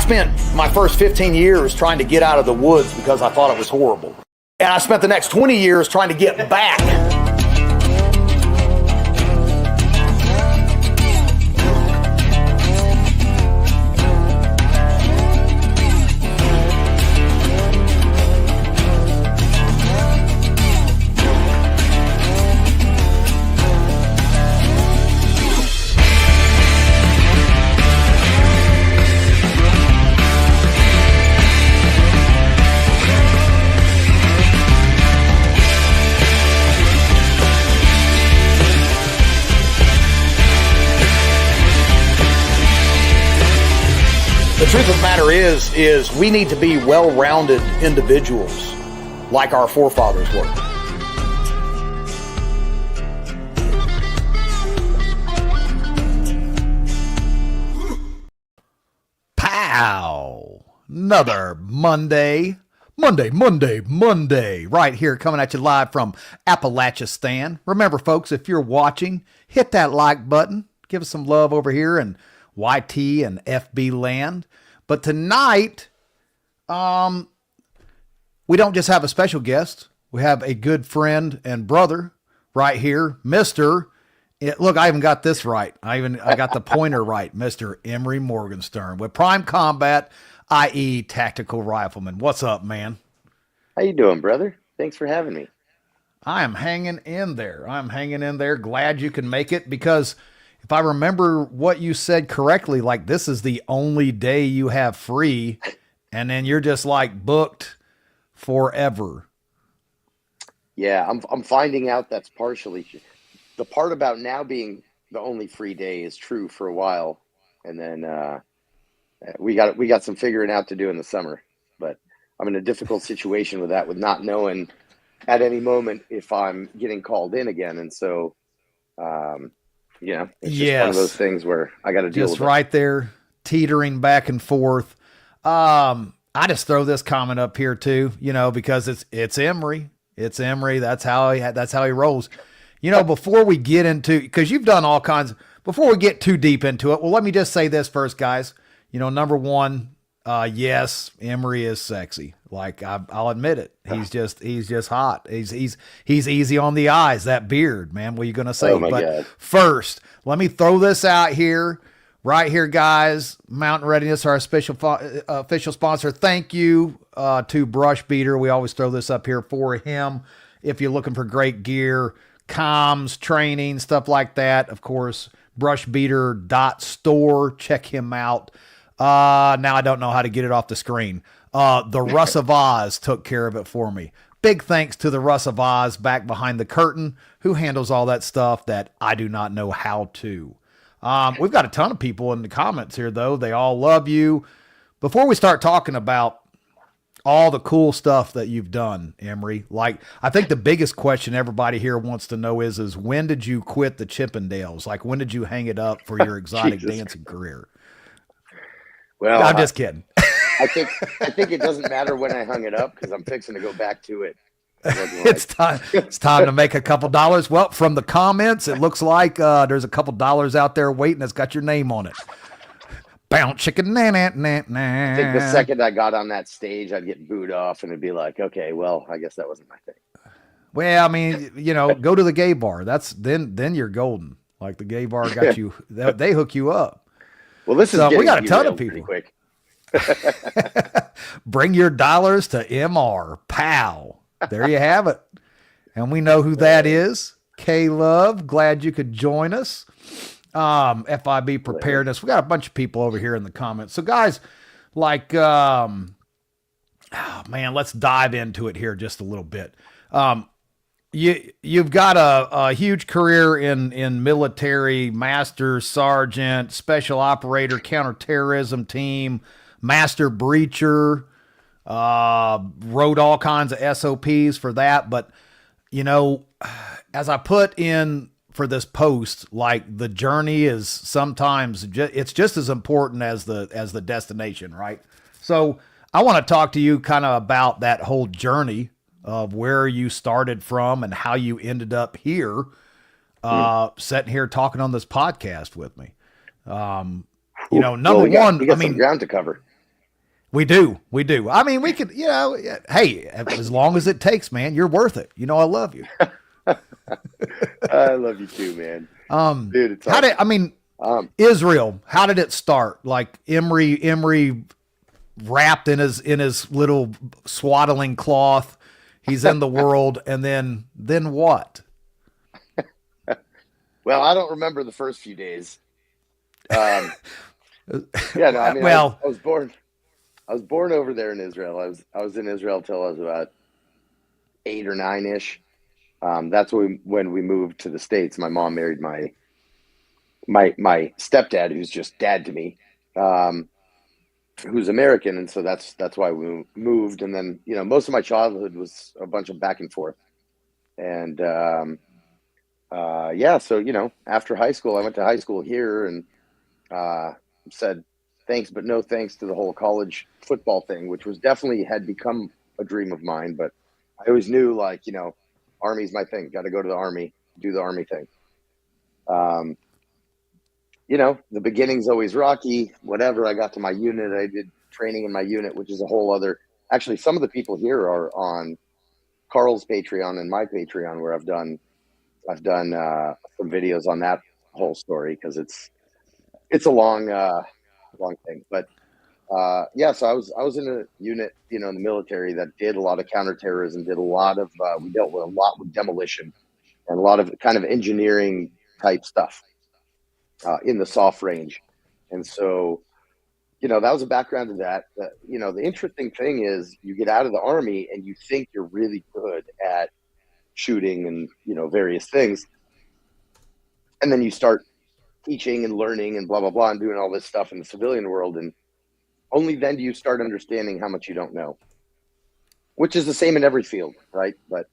spent my first 15 years trying to get out of the woods because I thought it was horrible. And I spent the next 20 years trying to get back. The truth of the matter is we need to be well-rounded individuals like our forefathers were. Pow! Another Monday, right here coming at you live from Appalachistan. Remember, folks, if you're watching, hit that like button. Give us some love over here and YT and FB land. But tonight, we don't just have a special guest. We have a good friend and brother right here, look, I even got this right. I got the pointer right, Mr. Imri Morgenstern with Prime Combat, i.e. Tactical Rifleman. What's up, man? How you doing, brother? Thanks for having me. I am hanging in there. Glad you can make it, because if I remember what you said correctly, like this is the only day you have free, and then you're just like booked forever. Yeah, I'm finding out that's partially the part about now being the only free day is true for a while, and then we got some figuring out to do in the summer. But I'm in a difficult situation with that, with not knowing at any moment if I'm getting called in again, and so. It's just one of those things where I got to deal with it. Just right there, teetering back and forth. I just throw this comment up here too, because it's Imri. It's Imri. That's how he rolls. Before we get into, because you've done all kinds, before we get too deep into it, well, let me just say this first, guys. Number one, yes, Imri is sexy. Like I'll admit it. He's just hot. He's easy on the eyes. That beard, man. What are you gonna say? Oh my God. First, let me throw this out here, right here, guys. Mountain Readiness, our official sponsor. Thank you to Brush Beater. We always throw this up here for him. If you're looking for great gear, comms, training, stuff like that, of course, brushbeater.store. Check him out. Now I don't know how to get it off the screen. The Russ of Oz took care of it for me. Big thanks to the Russ of Oz back behind the curtain, who handles all that stuff that I do not know how to. We've got a ton of people in the comments here, though. They all love you. Before we start talking about all the cool stuff that you've done, Imri, like, I think the biggest question everybody here wants to know is when did you quit the Chippendales? Like, when did you hang it up for your exotic dancing career? Well, I'm just kidding. I think it doesn't matter when I hung it up, because I'm fixing to go back to it. It's time to make a couple dollars. Well, from the comments, it looks like there's a couple dollars out there waiting that's got your name on it. Bounce chicken, I think the second I got on that stage, I'd get booed off, and it'd be like, okay, well, I guess that wasn't my thing. Well, I mean, go to the gay bar. That's then you're golden. Like the gay bar got you. They hook you up. Well, we got a ton of people. Quick. Bring your dollars to MR. Pow. There you have it. And we know who that is. K-Love, glad you could join us. FIB Preparedness. We got a bunch of people over here in the comments. So, guys, like, let's dive into it here just a little bit. You've got a huge career in military, master sergeant, special operator, counterterrorism team, master breacher, wrote all kinds of SOPs for that. But, as I put in for this post, like, the journey is sometimes it's just as important as the destination, right? So I want to talk to you kind of about that whole journey of where you started from and how you ended up here, sitting here talking on this podcast with me. Number one, we got some ground to cover. We do. We do. I mean, we could, hey, as long as it takes, man, you're worth it. You know, I love you. I love you too, man. Dude, it's awesome. Israel, how did it start? Like Imri wrapped in his little swaddling cloth. He's in the world. And then what? Well, I don't remember the first few days. I was born over there in Israel. I was in Israel till I was about 8 or 9-ish. That's when we moved to the States. My mom married my stepdad, who's just dad to me, who's American, and so that's why we moved. And then most of my childhood was a bunch of back and forth. And so after high school, I went to high school here and said thanks, but no thanks to the whole college football thing, which was definitely had become a dream of mine. But I always knew, Army's my thing. Got to go to the Army, do the Army thing. The beginning's always rocky. Whatever, I got to my unit, I did training in my unit, which is a whole other. Actually, some of the people here are on Carl's Patreon and my Patreon, where I've done some videos on that whole story, because it's a long thing. But so I was in a unit, in the military that did a lot of counterterrorism, did a lot of we dealt with a lot with demolition and a lot of kind of engineering type stuff in the soft range. And so that was a background to that. The interesting thing is, you get out of the Army and you think you're really good at shooting and various things, and then you start teaching and learning and blah blah blah and doing all this stuff in the civilian world, and only then do you start understanding how much you don't know, which is the same in every field, right? But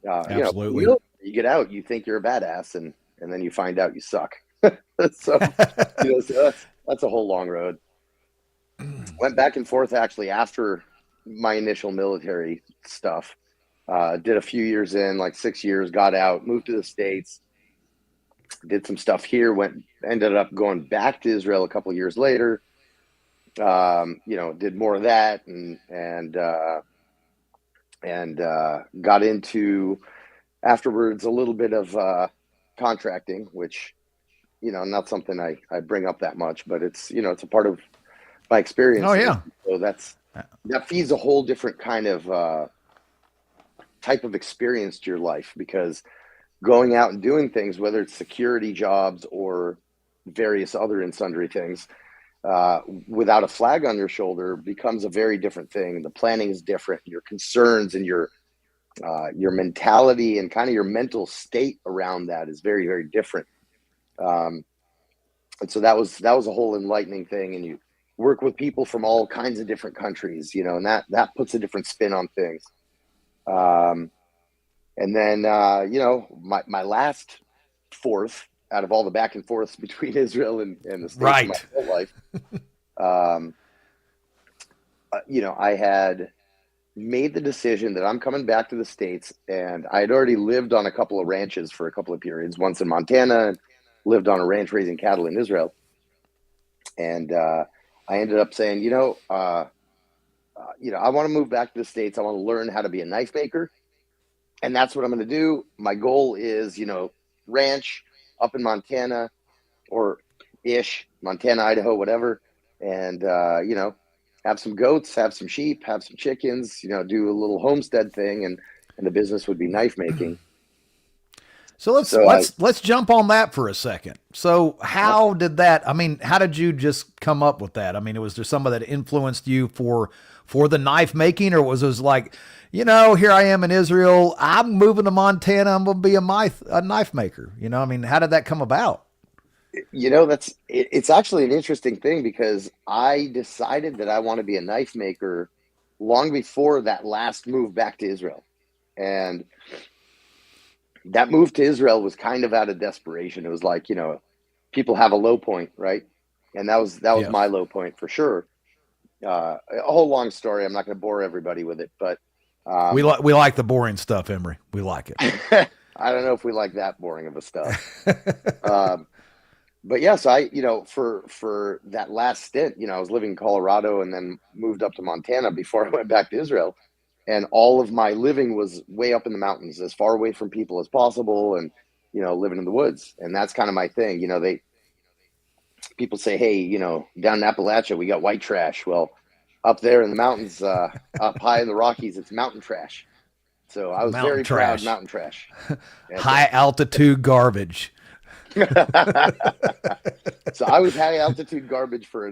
absolutely, you get out, you think you're a badass, and then you find out you suck. so that's a whole long road. Went back and forth actually after my initial military stuff. Did a few years in, like 6 years, got out, moved to the States, did some stuff here, ended up going back to Israel a couple of years later. Did more of that and got into afterwards a little bit of contracting, which not something I bring up that much, but it's it's a part of my experience. Oh yeah. So that feeds a whole different kind of type of experience to your life, because going out and doing things, whether it's security jobs or various other and sundry things, without a flag on your shoulder, becomes a very different thing. The planning is different. Your concerns and your mentality and kind of your mental state around that is very, very different. And so that was a whole enlightening thing. And you work with people from all kinds of different countries, and that puts a different spin on things. And then, my last fourth out of all the back and forths between Israel and the States, right, my whole life, I had made the decision that I'm coming back to the States, and I had already lived on a couple of ranches for a couple of periods, once in Montana, and lived on a ranch raising cattle in Israel. And I ended up saying, I want to move back to the States. I want to learn how to be a knife maker. And that's what I'm going to do. My goal is, ranch up in Montana or Montana, Idaho, whatever. And, have some goats, have some sheep, have some chickens, do a little homestead thing. And the business would be knife making. So let's jump on that for a second. So how did you just come up with that? I mean, was there somebody that influenced you for the knife making, or was it like, here I am in Israel, I'm moving to Montana, I'm going to be a knife maker. How did that come about? It's actually an interesting thing, because I decided that I want to be a knife maker long before that last move back to Israel. And that move to Israel was kind of out of desperation. It was like, people have a low point, right? And that was Yes. my low point for sure. A whole long story. I'm not going to bore everybody with it, but we like the boring stuff, Imri. We like it. I don't know if we like that boring of a stuff. but yes, I, for that last stint, I was living in Colorado and then moved up to Montana before I went back to Israel. And all of my living was way up in the mountains, as far away from people as possible, and living in the woods. And that's kind of my thing. People say, hey, down in Appalachia we got white trash. Well, up there in the mountains, up high in the Rockies, it's mountain trash. So I was Mountain very proud trash. mountain trash. High altitude garbage. So I was high altitude garbage for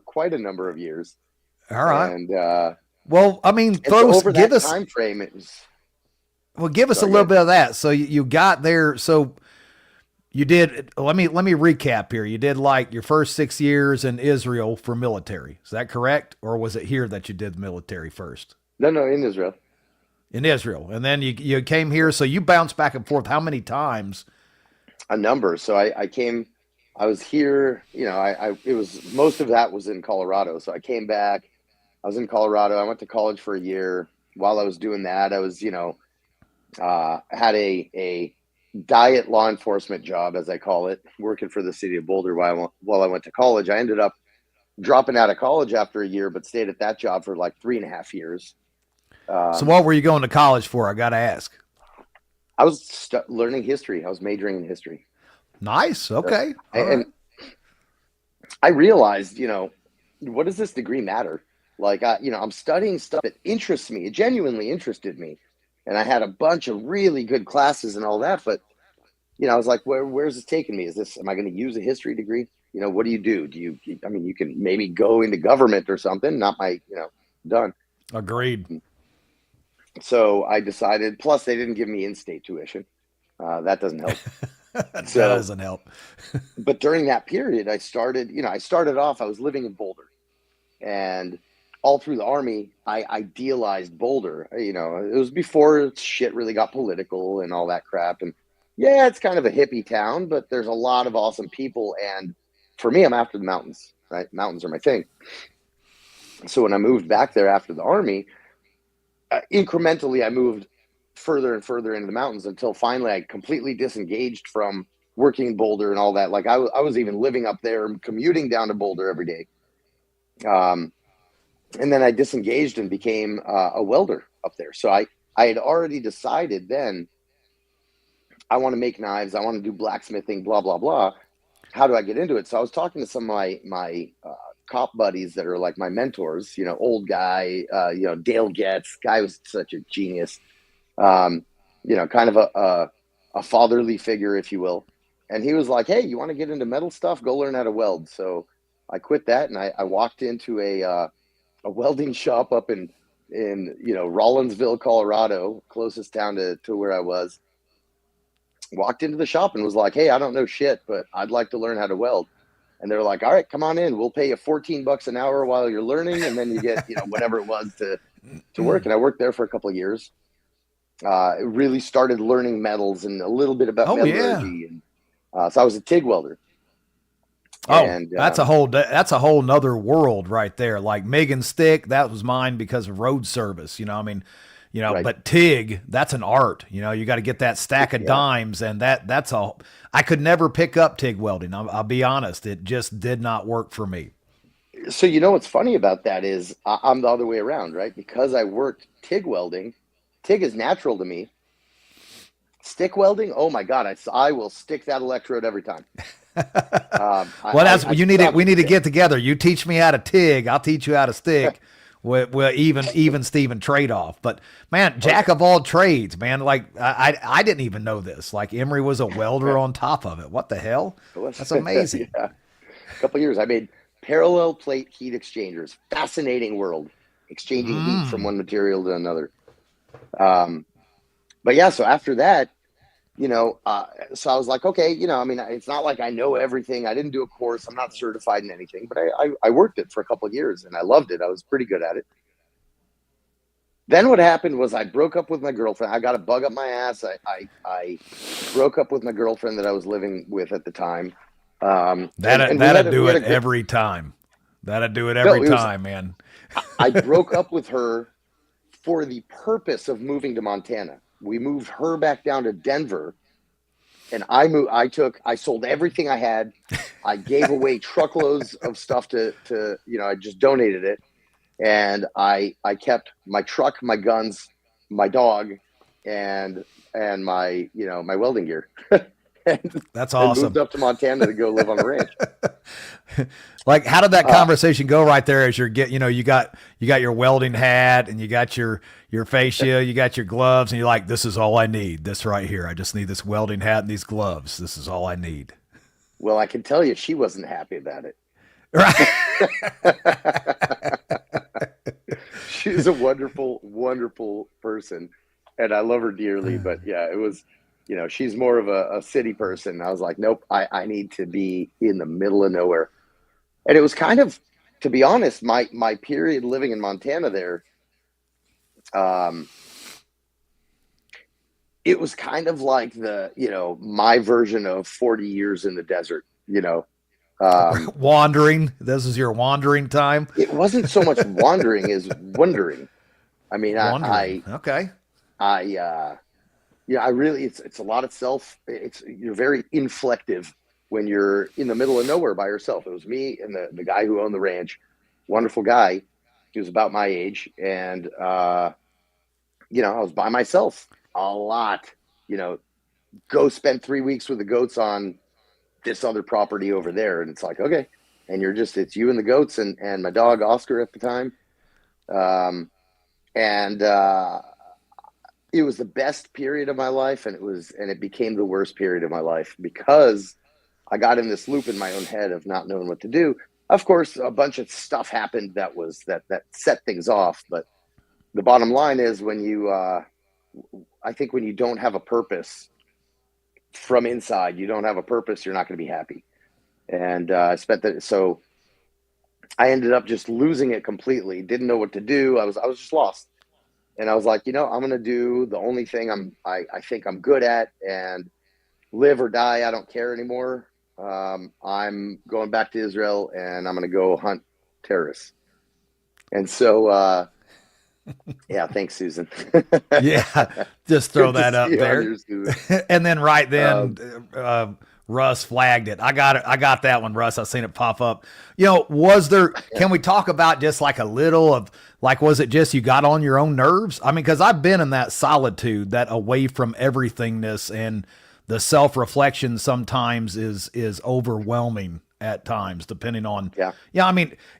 quite a number of years. All right. And well, I mean, so over that time frame, it was. Well, give us a little bit of that. So you got there. So you did. Let me recap here. You did like your first 6 years in Israel for military. Is that correct, or was it here that you did military first? No, in Israel. In Israel, and then you came here. So you bounced back and forth. How many times? A number. So I came. I was here. It was most of that was in Colorado. So I came back. I was in Colorado. I went to college for a year. While I was doing that, I was, had a diet law enforcement job, as I call it, working for the city of Boulder while I went to college. I ended up dropping out of college after a year, but stayed at that job for like 3.5 years. So what were you going to college for? I got to ask. I was learning history. I was majoring in history. Nice. Okay. And I realized, what does this degree matter? Like, I'm studying stuff that interests me. It genuinely interested me. And I had a bunch of really good classes and all that. But, I was like, where's this taking me? Am I going to use a history degree? What do you do? You can maybe go into government or something. Not my, done. Agreed. So I decided, plus they didn't give me in-state tuition. That doesn't help. That doesn't help. But during that period, I started off, I was living in Boulder. And all through the Army, I idealized Boulder. It was before shit really got political and all that crap. And yeah, it's kind of a hippie town, but there's a lot of awesome people. And for me, I'm after the mountains, right? Mountains are my thing. So when I moved back there after the Army, incrementally, I moved further and further into the mountains until finally I completely disengaged from working in Boulder and all that. Like I was even living up there and commuting down to Boulder every day. And then I disengaged and became a welder up there. So I had already decided then I want to make knives. I want to do blacksmithing, blah, blah, blah. How do I get into it? So I was talking to some of my cop buddies that are like my mentors, old guy, Dale Getz. Guy was such a genius, kind of a fatherly figure, if you will. And he was like, hey, you want to get into metal stuff? Go learn how to weld. So I quit that and I walked into a welding shop up in Rollinsville, Colorado, closest town to where I was. Walked into the shop and was like, hey, I don't know shit, but I'd like to learn how to weld. And they're like, all right, come on in. We'll pay you $14 an hour while you're learning. And then you get, whatever it was to work. And I worked there for a couple of years. Really started learning metals and a little bit about metallurgy. And so I was a TIG welder. Oh, and, that's a whole nother world right there. Like MIG and stick, that was mine because of road service. Right. But TIG, that's an art. You got to get that stack of dimes, and that's all. I could never pick up TIG welding. I'll be honest, it just did not work for me. So what's funny about that is I'm the other way around, right? Because I worked TIG welding. TIG is natural to me. Stick welding, oh my God, I will stick that electrode every time. We need to get together. You teach me how to TIG, I'll teach you how to stick. We're even Steven trade-off. But man, jack of all trades, man. Like I didn't even know this. Like Imri was a welder on top of it. What the hell? That's amazing. Yeah. A couple of years. I made parallel plate heat exchangers. Fascinating world. Exchanging heat from one material to another. But yeah, so after that, so I was like, okay, it's not like I know everything. I didn't do a course. I'm not certified in anything, but I worked it for a couple of years and I loved it. I was pretty good at it. Then what happened was I broke up with my girlfriend. I got a bug up my ass. I broke up with my girlfriend that I was living with at the time. That'd do it every time. That'd do it every time, man. I broke up with her for the purpose of moving to Montana. We moved her back down to Denver, and I sold everything I had. I gave away truckloads of stuff to, I just donated it. And I kept my truck, my guns, my dog, and my, my welding gear. That's awesome. And moved up to Montana to go live on the ranch. Like, how did that conversation go right there as you got your welding hat and you got your face shield, you got your gloves, and you're like, this is all I need. This right here. I just need this welding hat and these gloves. This is all I need. Well, I can tell you she wasn't happy about it. Right. She's a wonderful, wonderful person, and I love her dearly. But yeah, it was, she's more of a city person. I was like, nope, I need to be in the middle of nowhere. And it was kind of, to be honest, my period living in Montana there, it was kind of like my version of 40 years in the desert, wandering. This is your wandering time. It wasn't so much wandering as wondering. I mean, okay. I really, it's a lot of you're very inflective when you're in the middle of nowhere by yourself. It was me and the guy who owned the ranch, wonderful guy. He was about my age. And, I was by myself a lot, go spend 3 weeks with the goats on this other property over there. And it's like, okay. And it's you and the goats and my dog, Oscar, at the time. It was the best period of my life. And it became the worst period of my life because I got in this loop in my own head of not knowing what to do. Of course, a bunch of stuff happened that set things off. But the bottom line is I think when you don't have a purpose from inside, you're not going to be happy. And so I ended up just losing it completely. Didn't know what to do. I was just lost. And I was like, I'm going to do the only thing I think I'm good at, and live or die. I don't care anymore. I'm going back to Israel and I'm going to go hunt terrorists. And so, yeah, thanks, Susan. Yeah, just throw that up there. And then right then, Russ flagged it. I got that one, Russ. I seen it pop up. Can we talk about just like a little of, like, was it just you got on your own nerves? I mean, because I've been in that solitude, that away from everythingness, and the self-reflection sometimes is overwhelming at times, depending on,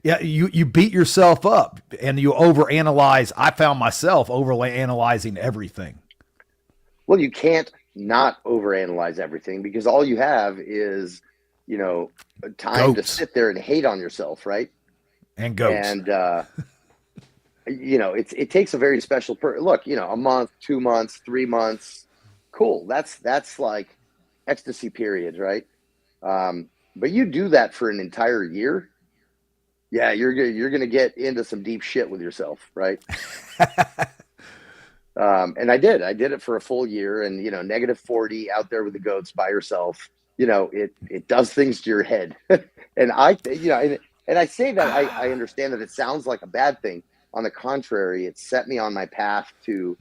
you beat yourself up and you overanalyze. I found myself overanalyzing everything. Well, you can't not overanalyze everything because all you have is, time to sit there and hate on yourself. Right. And goats. And, it takes a very special look, a month, 2 months, 3 months. Cool. That's like ecstasy periods. Right. But you do that for an entire year. Yeah. You're going to get into some deep shit with yourself. Right. And I did it for a full year, and, -40 out there with the goats by yourself, it does things to your head. And I say that I understand that it sounds like a bad thing. On the contrary, it set me on my path to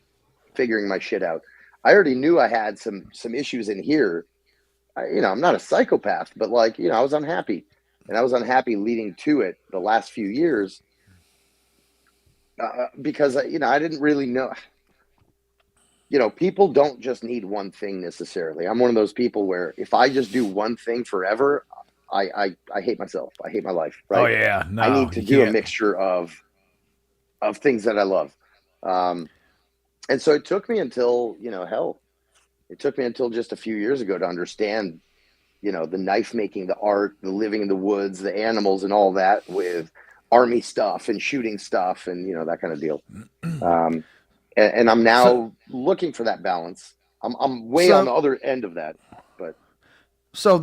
figuring my shit out. I already knew I had some issues in here. I'm not a psychopath, but I was unhappy, and I was unhappy leading to it the last few years, because, I didn't really know, people don't just need one thing necessarily. I'm one of those people where if I just do one thing forever, I hate myself. I hate my life. Right? Oh yeah. No, I need to do a mixture of things that I love. And so it took me until, it took me until just a few years ago to understand, the knife making, the art, the living in the woods, the animals and all that, with army stuff and shooting stuff and, that kind of deal. And I'm now looking for that balance. I'm way on the other end of that, but. So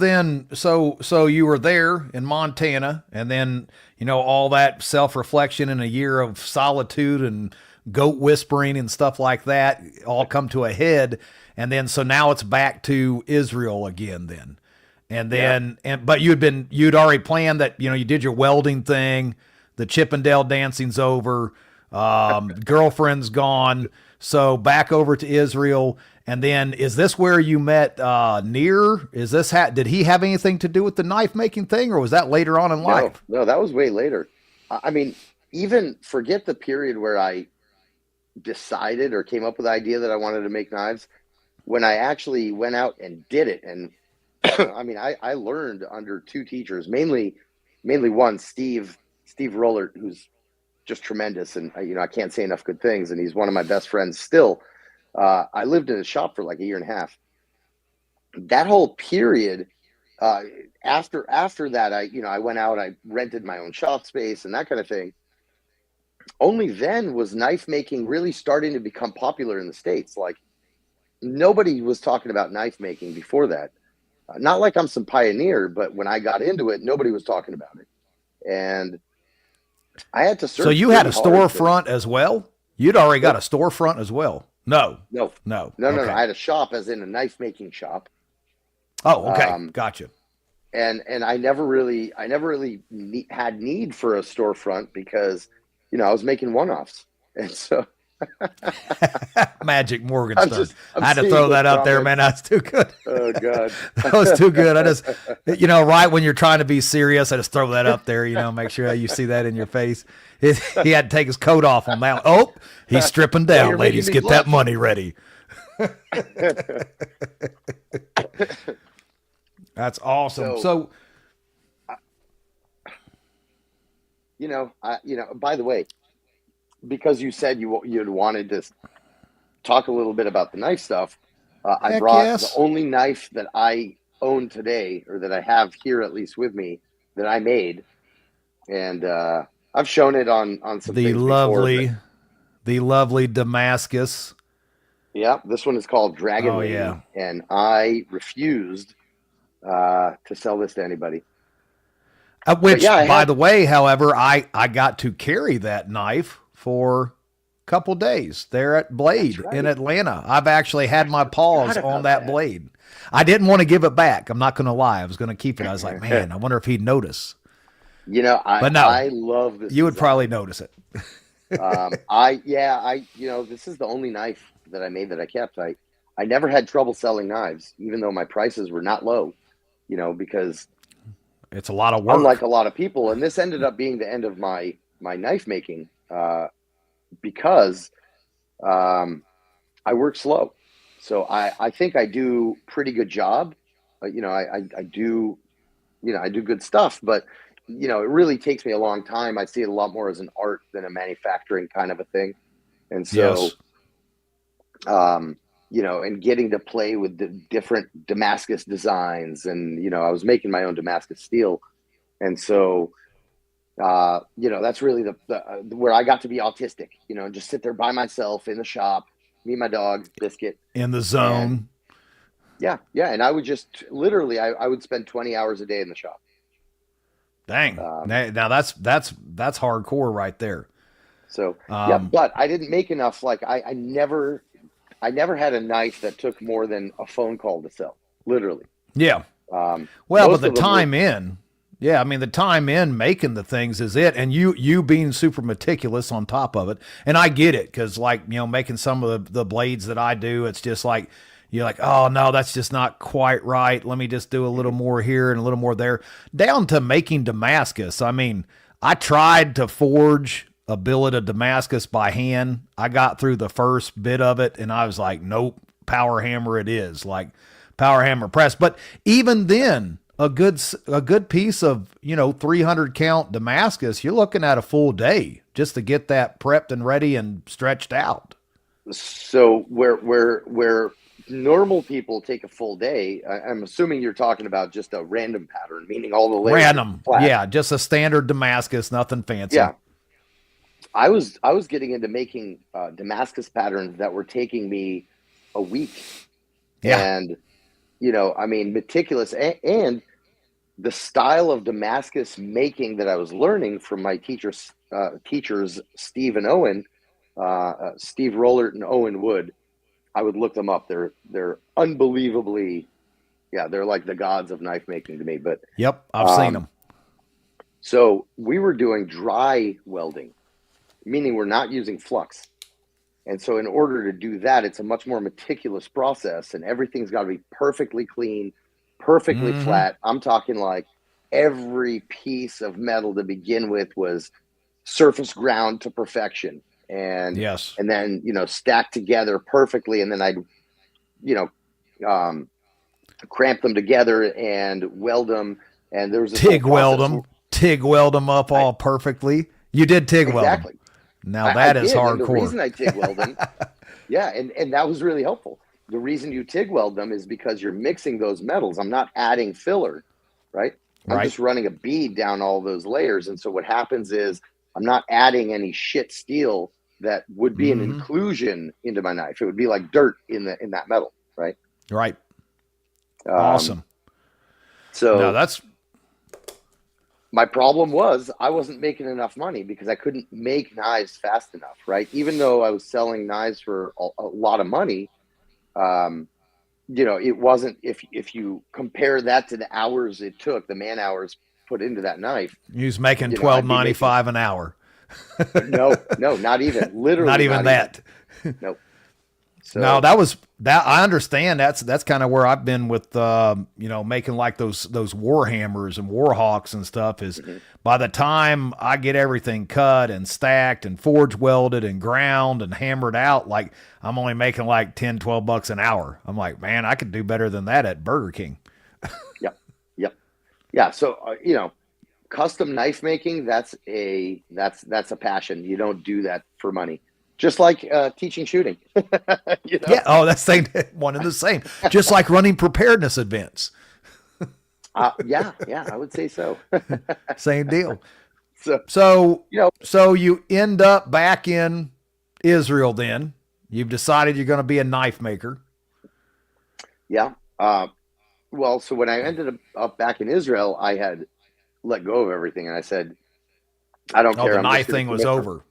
you were there in Montana, and then, all that self-reflection and a year of solitude and goat whispering and stuff like that all come to a head. And then, so now it's back to Israel again then. And then, but you'd already planned that, you did your welding thing, the Chippendale dancing's over, girlfriend's gone. So back over to Israel. And then is this where you met Near? Is this did he have anything to do with the knife making thing, or was that later on in life? No, that was way later. I mean, even forget the period where I decided or came up with the idea that I wanted to make knives. When I actually went out and did it, and I mean, I learned under two teachers, mainly one, Steve Rollert, who's just tremendous, and I can't say enough good things, and he's one of my best friends still. I lived in his shop for like a year and a half. That whole period, after that, I went out, I rented my own shop space and that kind of thing. Only then was knife making really starting to become popular in the States. Like, nobody was talking about knife making before that. Not like I'm some pioneer, but when I got into it, nobody was talking about it. And I had to search. So you had a storefront as well? You'd already got a storefront as well? No. No. I had a shop, as in a knife making shop. Oh, okay. Gotcha. And I never really had need for a storefront because, I was making one-offs. And so Magic Morgenstern. I had to throw that out there, man. That's too good. Oh God. That was too good. I just, right when you're trying to be serious, I just throw that up there, make sure you see that in your face. He had to take his coat off on that. Oh, he's stripping down, ladies. Get that money ready. That's awesome. So by the way, because you said you'd wanted to talk a little bit about the knife stuff, I brought the only knife that I own today, or that I have here at least with me, that I made, and I've shown it on some the lovely Damascus. Yeah, this one is called Dragon Lady, and I refused to sell this to anybody. Which, by the way, however, I got to carry that knife for a couple days there at Blade in Atlanta. I've actually had my paws on that blade. I didn't want to give it back. I'm not going to lie. I was going to keep it. I was like, man, I wonder if he'd notice. I love this. You would probably notice it. This is the only knife that I made that I kept. I never had trouble selling knives, even though my prices were not low, because it's a lot of work. Unlike a lot of people. And this ended up being the end of my knife making, because I work slow. So I think I do pretty good job. I do good stuff, but it really takes me a long time. I see it a lot more as an art than a manufacturing kind of a thing. And so, and getting to play with the different Damascus designs, and, I was making my own Damascus steel. And so, that's really the where I got to be autistic, and just sit there by myself in the shop, me and my dog, Biscuit. In the zone. And, and I would just literally, I would spend 20 hours a day in the shop. Dang. Now that's hardcore right there. So, but I didn't make enough. Like I never had a knife that took more than a phone call to sell, literally. Yeah. But the time the time in making the things is it. And you being super meticulous on top of it. And I get it. Cause making some of the blades that I do, it's just like, you're like, oh no, that's just not quite right. Let me just do a little more here and a little more there, down to making Damascus. I mean, I tried to forge a billet of Damascus by hand. I got through the first bit of it and I was like, nope, power hammer it is, like power hammer press. But even then, a good piece of, 300 count Damascus, you're looking at a full day just to get that prepped and ready and stretched out. So where normal people take a full day, I'm assuming you're talking about just a random pattern, meaning all the layers. Random. Yeah. Just a standard Damascus, nothing fancy. Yeah. I was getting into making Damascus patterns that were taking me a week. Yeah. And, meticulous, and the style of Damascus making that I was learning from my teachers, Steve and Owen, Steve Rollert and Owen Wood. I would look them up. They're unbelievably, they're like the gods of knife making to me. But yep, I've seen them. So we were doing dry welding, meaning we're not using flux. And so in order to do that, it's a much more meticulous process, and everything's got to be perfectly clean, perfectly flat. I'm talking like every piece of metal to begin with was surface ground to perfection. And Yes. and then, stacked together perfectly. And then I'd, cramp them together and weld them. And there was this TIG weld them up all perfectly. You did TIG weld them. Exactly. Now that is hardcore. And the reason I TIG weld them, yeah, and that was really helpful. The reason you TIG weld them is because you're mixing those metals. I'm not adding filler, right? I'm just running a bead down all those layers. And so what happens is I'm not adding any shit steel that would be an inclusion into my knife. It would be like dirt in that metal, right? Right. Awesome. So no, that's my problem was I wasn't making enough money because I couldn't make knives fast enough, right? Even though I was selling knives for a lot of money, it wasn't, if you compare that to the hours it took, the man hours put into that knife. You was making $12.95 an hour. No, not even. Literally, not even that. Nope. So, no, that I understand. That's kind of where I've been with, making like those Warhammers and Warhawks and stuff is by the time I get everything cut and stacked and forge welded and ground and hammered out, like I'm only making like $10-12 an hour. I'm like, man, I could do better than that at Burger King. Yep. Yeah. So, custom knife making, that's a passion. You don't do that for money. Just like teaching shooting. Yeah. Oh, that's one and the same. Just like running preparedness events. Yeah, I would say so. Same deal. So you end up back in Israel then. You've decided you're going to be a knife maker. Yeah. Well, so when I ended up back in Israel, I had let go of everything. And I said, I don't care. The knife thing was over.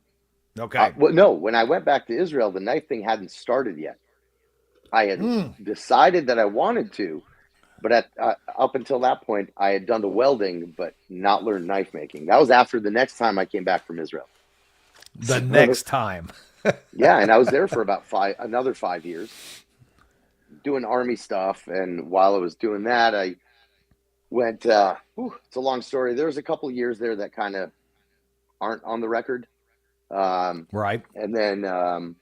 Okay. Well, no, when I went back to Israel, the knife thing hadn't started yet. I had decided that I wanted to, but up until that point, I had done the welding, but not learned knife making. That was after the next time I came back from Israel. Next time. Yeah, and I was there for about another 5 years doing Army stuff. And while I was doing that, I went, it's a long story. There was a couple years there that kind of aren't on the record. Right. And then, I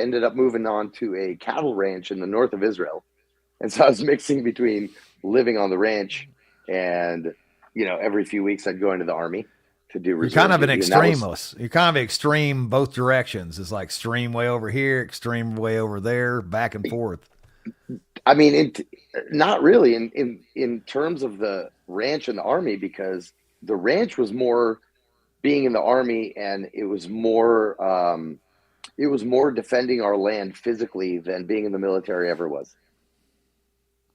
ended up moving on to a cattle ranch in the north of Israel. And so I was mixing between living on the ranch and, every few weeks I'd go into the Army to do reserve. You're kind of an extremist. You're kind of extreme both directions. It's like extreme way over here, extreme way over there, back and forth. I mean, not really in terms of the ranch and the Army, because the ranch was more being in the Army, and it was more defending our land physically than being in the military ever was.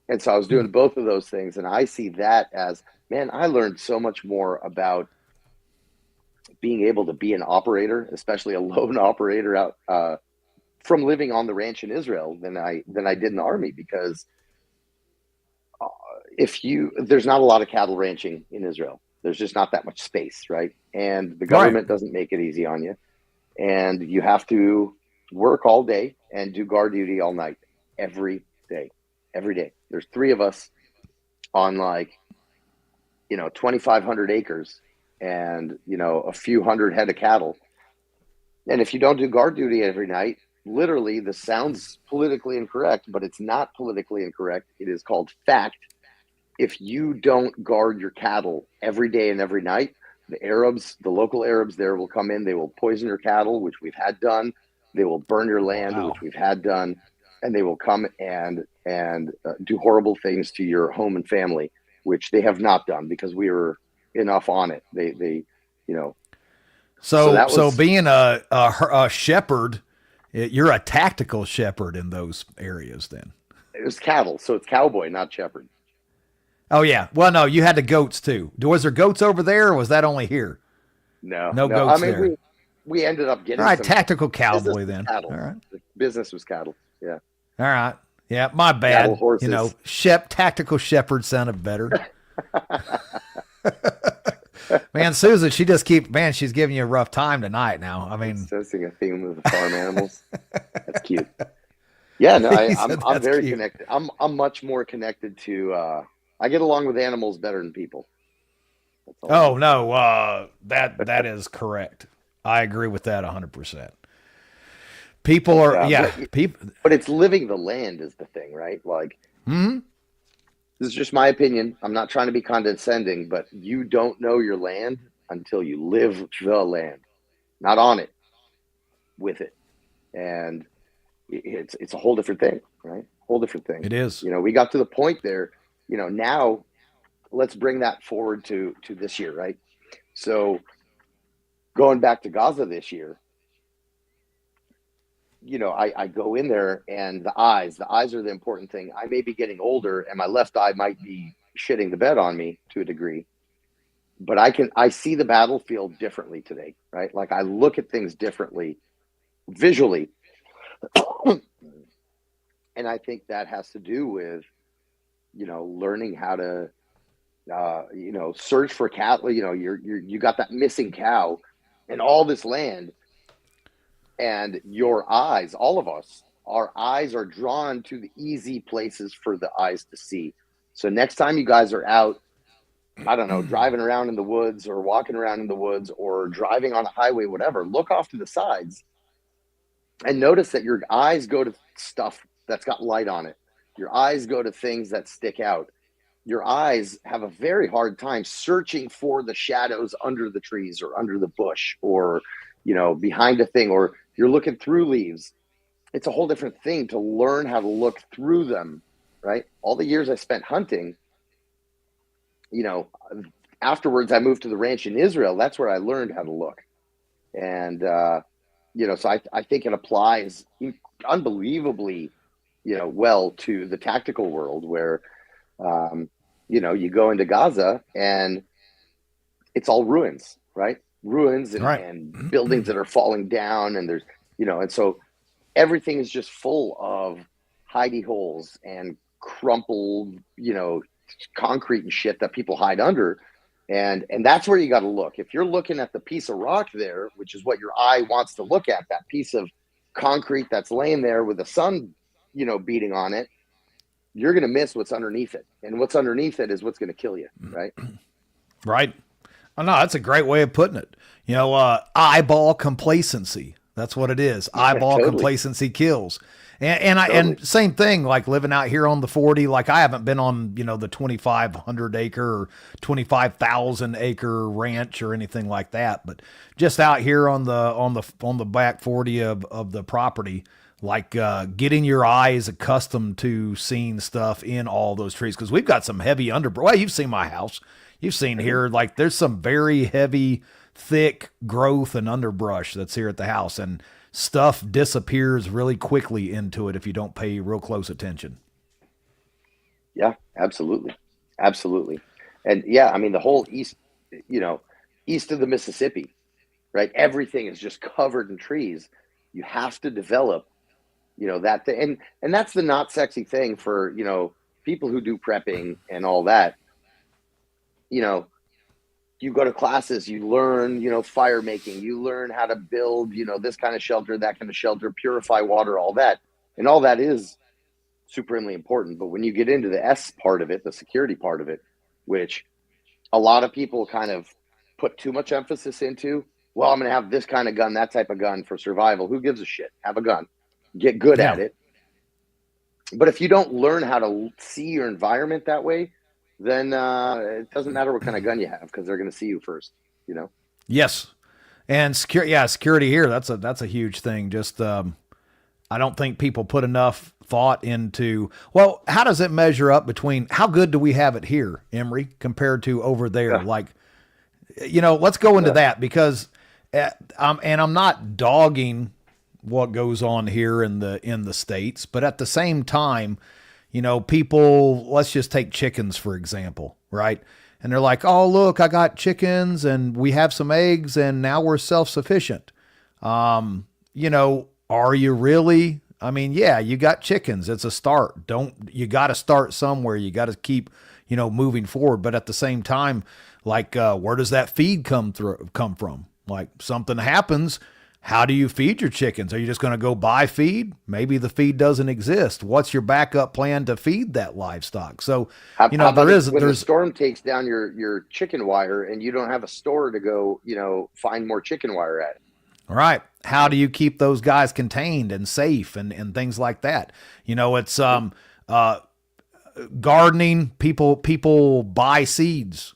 And so I was doing both of those things, and I see that as, man, I learned so much more about being able to be an operator, especially a lone operator out from living on the ranch in Israel than I did in the Army, because there's not a lot of cattle ranching in Israel. There's just not that much space, right? And the government doesn't make it easy on you. And you have to work all day and do guard duty all night, every day. There's 3 of us on 2,500 acres and, a few hundred head of cattle. And if you don't do guard duty every night, literally, this sounds politically incorrect, but it's not politically incorrect. It is called fact. If you don't guard your cattle every day and every night, the local Arabs there will come in. They will poison your cattle, which we've had done. They will burn your land, which we've had done. And they will come and do horrible things to your home and family, which they have not done because we were enough on it. So being a shepherd, you're a tactical shepherd in those areas then. It was cattle, so it's cowboy, not shepherd. Oh, yeah. Well, no, you had the goats, too. Was there goats over there, or was that only here? No goats there. We ended up getting all right, tactical cowboy then. Cattle. All right. The business was cattle, yeah. All right. Yeah, my bad. Cattle, horses. Tactical shepherd sounded better. Man, Susan, she's giving you a rough time tonight now. I mean, Sensing a theme of the farm animals. That's cute. Yeah, no, I'm very cute. connected. I'm much more connected to. I get along with animals better than people. That's all I Oh can say. no, that is correct. I agree with that 100%. People are, yeah, people. But it's living the land is the thing, right? Like, this is just my opinion. I'm not trying to be condescending, but you don't know your land until you live the land, not on it, with it, and it's a whole different thing, right? Whole different thing. It is. We got to the point there. Now let's bring that forward to this year, right? So going back to Gaza this year, I go in there and the eyes are the important thing. I may be getting older and my left eye might be shitting the bed on me to a degree, but I see the battlefield differently today, right? Like I look at things differently visually. And I think that has to do with, learning how to, search for cattle. You got that missing cow and all this land. And your eyes, all of us, our eyes are drawn to the easy places for the eyes to see. So next time you guys are out, I don't know, driving around in the woods or walking around in the woods or driving on a highway, whatever, look off to the sides and notice that your eyes go to stuff that's got light on it. Your eyes go to things that stick out. Your eyes have a very hard time searching for the shadows under the trees or under the bush or, behind a thing, or you're looking through leaves. It's a whole different thing to learn how to look through them, right? All the years I spent hunting, afterwards I moved to the ranch in Israel. That's where I learned how to look. And, so I think it applies unbelievably, well to the tactical world where, you go into Gaza and it's all ruins, right? Ruins and, Right. and buildings that are falling down. And there's, and so everything is just full of hidey holes and crumpled, concrete and shit that people hide under. And that's where you got to look. If you're looking at the piece of rock there, which is what your eye wants to look at, that piece of concrete that's laying there with the sun, beating on it, you're going to miss what's underneath it. And what's underneath it is what's going to kill you. Right. Right. Oh, no, that's a great way of putting it. Eyeball complacency. That's what it is. Eyeball totally. Complacency kills. And same thing, like living out here on the 40, like I haven't been on, the 2,500 acre or 25,000 acre ranch or anything like that. But just out here on the back 40 of the property, like getting your eyes accustomed to seeing stuff in all those trees. Cause we've got some heavy underbrush. Well, you've seen my house. You've seen here, like there's some very heavy, thick growth and underbrush that's here at the house, and stuff disappears really quickly into it if you don't pay real close attention. Yeah, absolutely. Absolutely. And yeah, I mean, the whole east of the Mississippi, right? Everything is just covered in trees. You have to develop, that thing. And that's the not sexy thing for, people who do prepping and all that. You go to classes, you learn, fire making, you learn how to build, this kind of shelter, that kind of shelter, purify water, all that. And all that is supremely important. But when you get into the S part of it, the security part of it, which a lot of people kind of put too much emphasis into, well, I'm going to have this kind of gun, that type of gun for survival. Who gives a shit? Have a gun, get good at it. But if you don't learn how to see your environment that way, then it doesn't matter what kind of gun you have because they're going to see you first, Yes. And security here, that's a huge thing. Just I don't think people put enough thought into, well, how does it measure up between how good do we have it here, Imri, compared to over there? Yeah. Like, let's go into that because I'm not dogging what goes on here in the States, but at the same time, people, let's just take chickens, for example, right? And they're like, oh, look, I got chickens and we have some eggs and now we're self-sufficient. Are you really? I mean, yeah, you got chickens. It's a start. You got to start somewhere. You got to keep, moving forward. But at the same time, like, where does that feed come from? Like, something happens. How do you feed your chickens? Are you just going to go buy feed? Maybe the feed doesn't exist. What's your backup plan to feed that livestock? So, how about when the there's storm takes down your chicken wire and you don't have a store to go, find more chicken wire at. All right. How do you keep those guys contained and safe and things like that? It's gardening. People buy seeds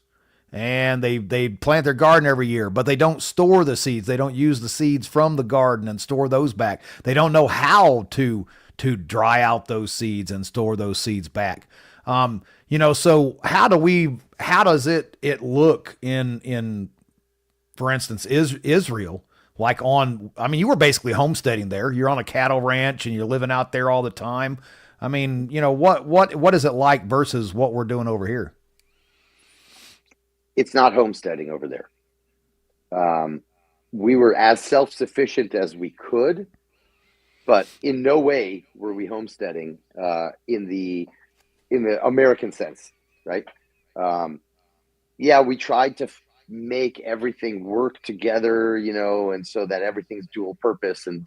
and they plant their garden every year, but they don't store the seeds. They don't use the seeds from the garden and store those back. They don't know how to dry out those seeds and store those seeds back. So how does it look in, for instance, Israel? Like you were basically homesteading there. You're on a cattle ranch and you're living out there all the time. I mean, what is it like versus what we're doing over here? It's not homesteading over there. We were as self-sufficient as we could, but in no way were we homesteading in the American sense, right? We tried to make everything work together, and so that everything's dual purpose, and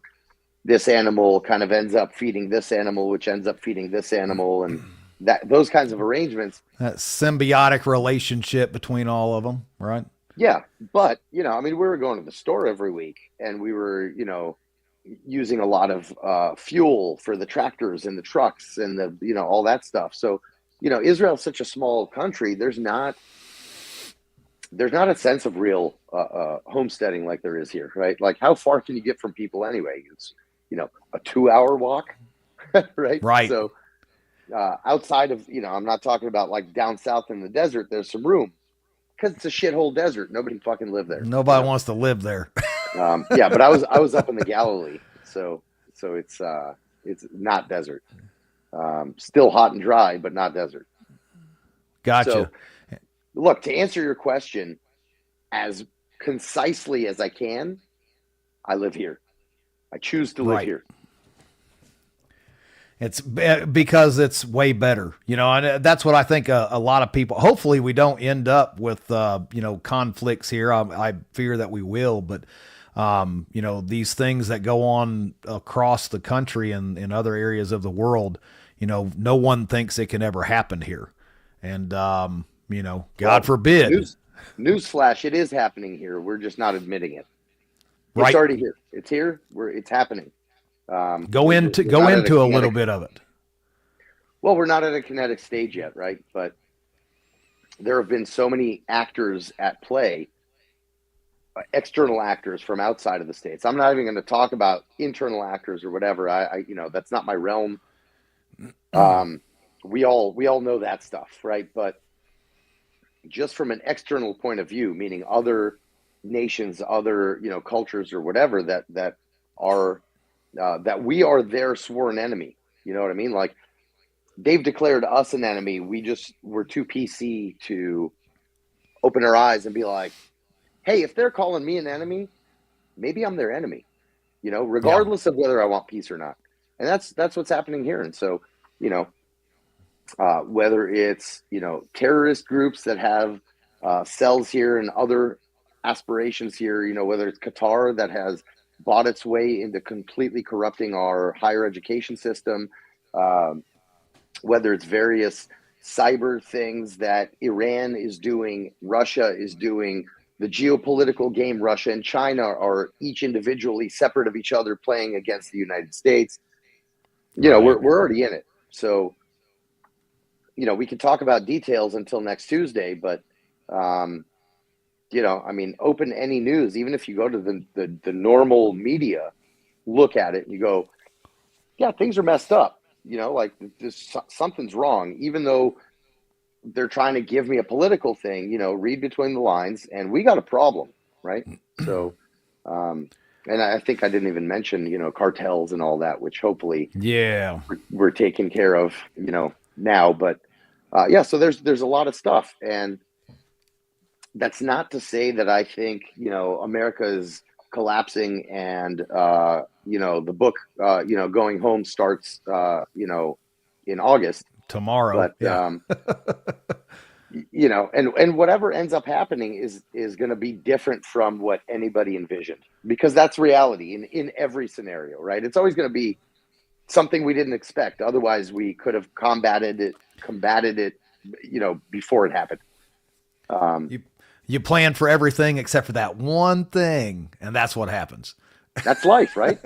this animal kind of ends up feeding this animal, which ends up feeding this animal, and those kinds of arrangements. That symbiotic relationship between all of them, right? Yeah, but we were going to the store every week, and we were, using a lot of fuel for the tractors and the trucks and the, all that stuff. So, Israel's such a small country. There's not a sense of real homesteading like there is here, right? Like, how far can you get from people anyway? It's, a 2-hour walk, right? Right. So outside of, I'm not talking about like down south in the desert, there's some room because it's a shithole desert. Nobody fucking live there. Nobody wants to live there. But I was up in the Galilee. So it's not desert. Still hot and dry, but not desert. Gotcha. So, look, to answer your question as concisely as I can, I live here. I choose to live here. It's because it's way better, and that's what I think a lot of people, hopefully we don't end up with, conflicts here. I fear that we will, but, these things that go on across the country and in other areas of the world, no one thinks it can ever happen here. And, God forbid. Newsflash, it is happening here. We're just not admitting it. Right. It's already here. It's here. It's happening. Go into a little bit of it. Well, we're not at a kinetic stage yet, right? But there have been so many actors at play, external actors from outside of the States. I'm not even going to talk about internal actors or whatever. I that's not my realm. We all know that stuff, right? But just from an external point of view, meaning other nations, other cultures or whatever that are that we are their sworn enemy. You know what I mean? Like, they've declared us an enemy. We're too PC to open our eyes and be like, hey, if they're calling me an enemy, maybe I'm their enemy, regardless of whether I want peace or not. And that's what's happening here. And so, whether it's, terrorist groups that have cells here and other aspirations here, whether it's Qatar that has bought its way into completely corrupting our higher education system, whether it's various cyber things that Iran is doing, Russia is doing, the geopolitical game Russia and China are each individually separate of each other playing against the United States. We're already in it. So, we can talk about details until next Tuesday, but, open any news, even if you go to the normal media, look at it and you go, yeah, things are messed up. Like, something's wrong, even though they're trying to give me a political thing, read between the lines, and we got a problem, right? So, and I think I didn't even mention, cartels and all that, which hopefully we're taking care of, now, but so there's a lot of stuff. And that's not to say that I think, America is collapsing and, the book, Going Home starts, in August. Tomorrow. But, and whatever ends up happening is going to be different from what anybody envisioned, because that's reality in every scenario, right? It's always going to be something we didn't expect. Otherwise, we could have combated it, before it happened. You plan for everything except for that one thing, and that's what happens. That's life, right?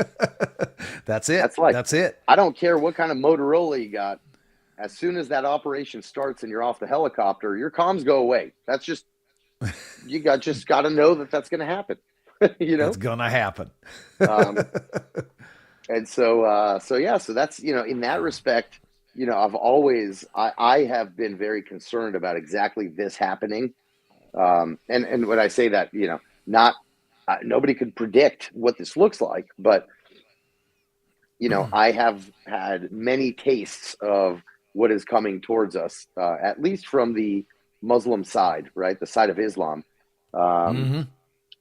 That's it. That's life. That's it. I don't care what kind of Motorola you got. As soon as that operation starts and you're off the helicopter, your comms go away. That's just just got to know that that's going to happen. It's going to happen. And so that's, in that respect, I have been very concerned about exactly this happening. And when I say that, not nobody could predict what this looks like, but I have had many tastes of what is coming towards us, at least from the Muslim side, right? The side of Islam. And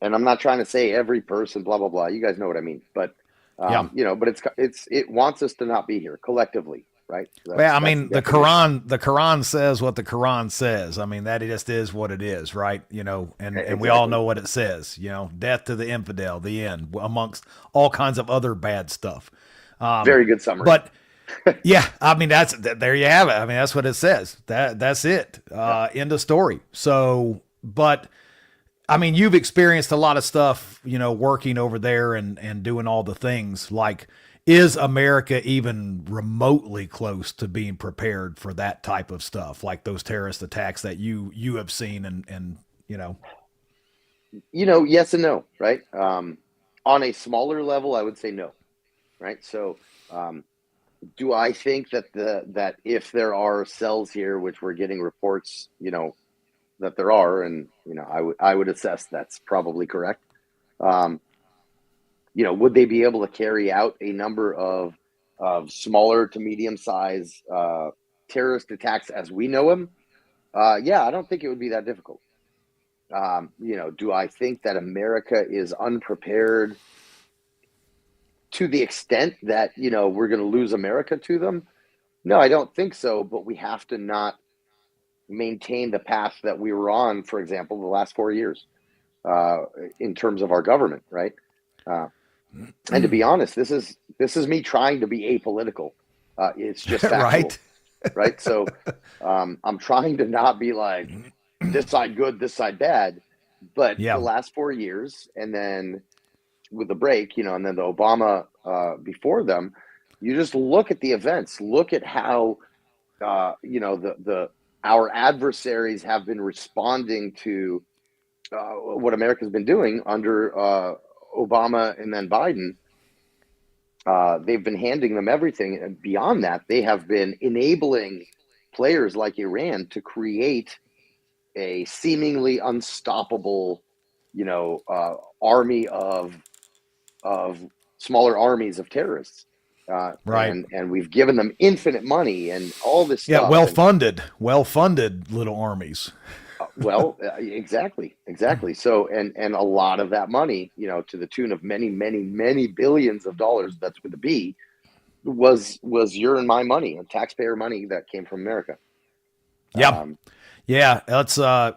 I'm not trying to say every person, blah, blah, blah. You guys know what I mean, but but it wants us to not be here collectively. Right. Well, I mean, the Quran says what the Quran says. I mean, that just is what it is. Right. And Exactly. we all know what it says, death to the infidel, the end, amongst all kinds of other bad stuff. Very good summary. But yeah, I mean, there you have it. I mean, that's what it says. That's it. End of story. So, but I mean, you've experienced a lot of stuff, working over there and doing all the things. Like, is America even remotely close to being prepared for that type of stuff, like those terrorist attacks that you have seen and yes and no, right? On a smaller level, I would say no, right? So, do I think that if there are cells here, which we're getting reports, that there are, and I would assess that's probably correct. Would they be able to carry out a number of smaller to medium size terrorist attacks as we know them? Yeah, I don't think it would be that difficult. Do I think that America is unprepared to the extent that, we're going to lose America to them? No, I don't think so. But we have to not maintain the path that we were on, for example, the last 4 years in terms of our government, right? And to be honest, this is me trying to be apolitical. It's just factual, right? So I'm trying to not be like this side good, this side bad. But the last 4 years, and then with the break, and then the Obama before them, you just look at the events. Look at how our adversaries have been responding to what America's been doing under Obama and then Biden. They've been handing them everything, and beyond that, they have been enabling players like Iran to create a seemingly unstoppable, army of smaller armies of terrorists. Right. And we've given them infinite money and all this stuff. Yeah, well-funded little armies. Exactly. So, and a lot of that money, to the tune of many, many, many billions of dollars, that's with a B, was your and my money and taxpayer money that came from America. Yeah. That's, man,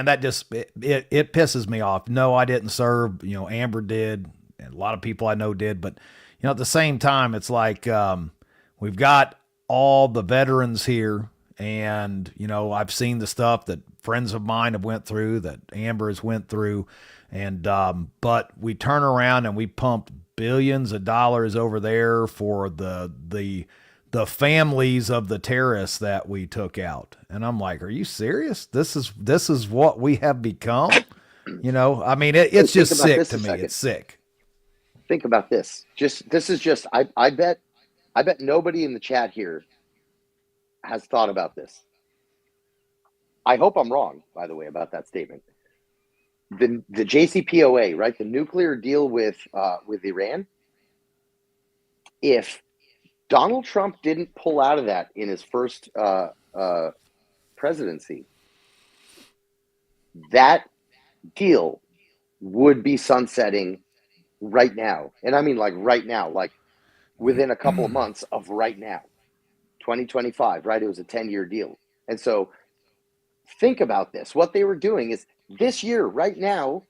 that just, it pisses me off. No, I didn't serve, Amber did, and a lot of people I know did, but, at the same time, it's like, we've got all the veterans here. And, I've seen the stuff that friends of mine have went through, that Amber has went through. And, but we turn around and we pumped billions of dollars over there for the families of the terrorists that we took out. And I'm like, are you serious? This is what we have become. I mean, it's just sick to me. It's sick. Think about this. I bet nobody in the chat here has thought about this. I hope I'm wrong, by the way, about that statement. The JCPOA, right? The nuclear deal with Iran. If Donald Trump didn't pull out of that in his first presidency, that deal would be sunsetting right now. And I mean like right now, like within a couple of months of right now. 2025, right? It was a 10-year deal. And so think about this. What they were doing is this year, right now,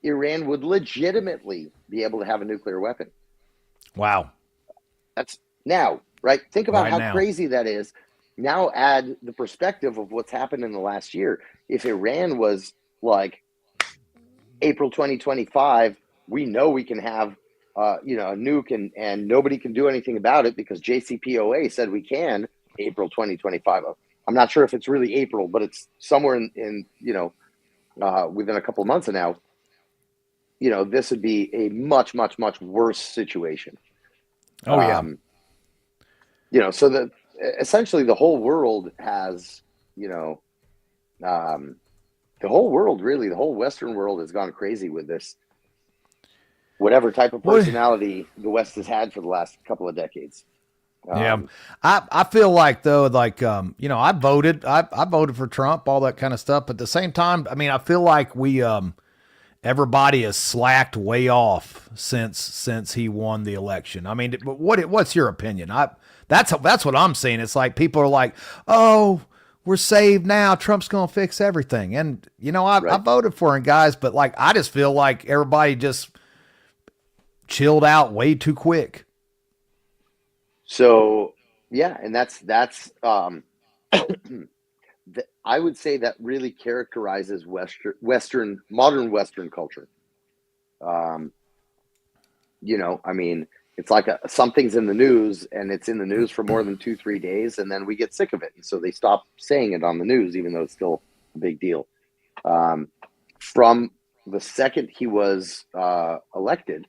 Iran would legitimately be able to have a nuclear weapon. Wow. That's now, right? Think about Right how now. crazy that is. Now add the perspective of what's happened in the last year. If Iran was like April 2025, we know we can have a nuke and nobody can do anything about it because JCPOA said we can April 2025. I'm not sure if it's really April, but it's somewhere in within a couple of months of now. This would be a much, much, much worse situation. Oh, yeah. So that essentially the whole world has, the whole world, really, the whole Western world has gone crazy with this, whatever type of personality the West has had for the last couple of decades. Yeah. I feel like though, like, I voted for Trump, all that kind of stuff. But at the same time, I mean, I feel like everybody has slacked way off since he won the election. I mean, what's your opinion? That's what I'm seeing. It's like people are like, oh, we're saved now. Trump's going to fix everything. And, I voted for him, guys, but like, I just feel like everybody just chilled out way too quick. So, yeah. And that's I would say that really characterizes modern Western culture. I mean, it's like something's in the news and it's in the news for more than 2-3 days. And then we get sick of it. And so they stop saying it on the news, even though it's still a big deal. From the second he was elected,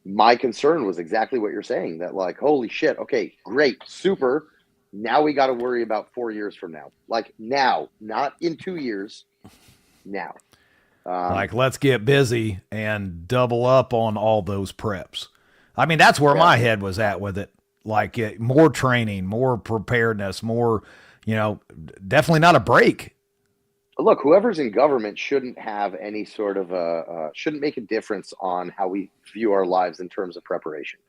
my concern was exactly what you're saying, that like, holy shit. Okay, great. Super. Now we got to worry about 4 years from now. Like now, not in 2 years. Now. Like, let's get busy and double up on all those preps. I mean, that's where my head was at with it. Like more training, more preparedness, more, definitely not a break. Look, whoever's in government shouldn't have any sort of shouldn't make a difference on how we view our lives in terms of preparation.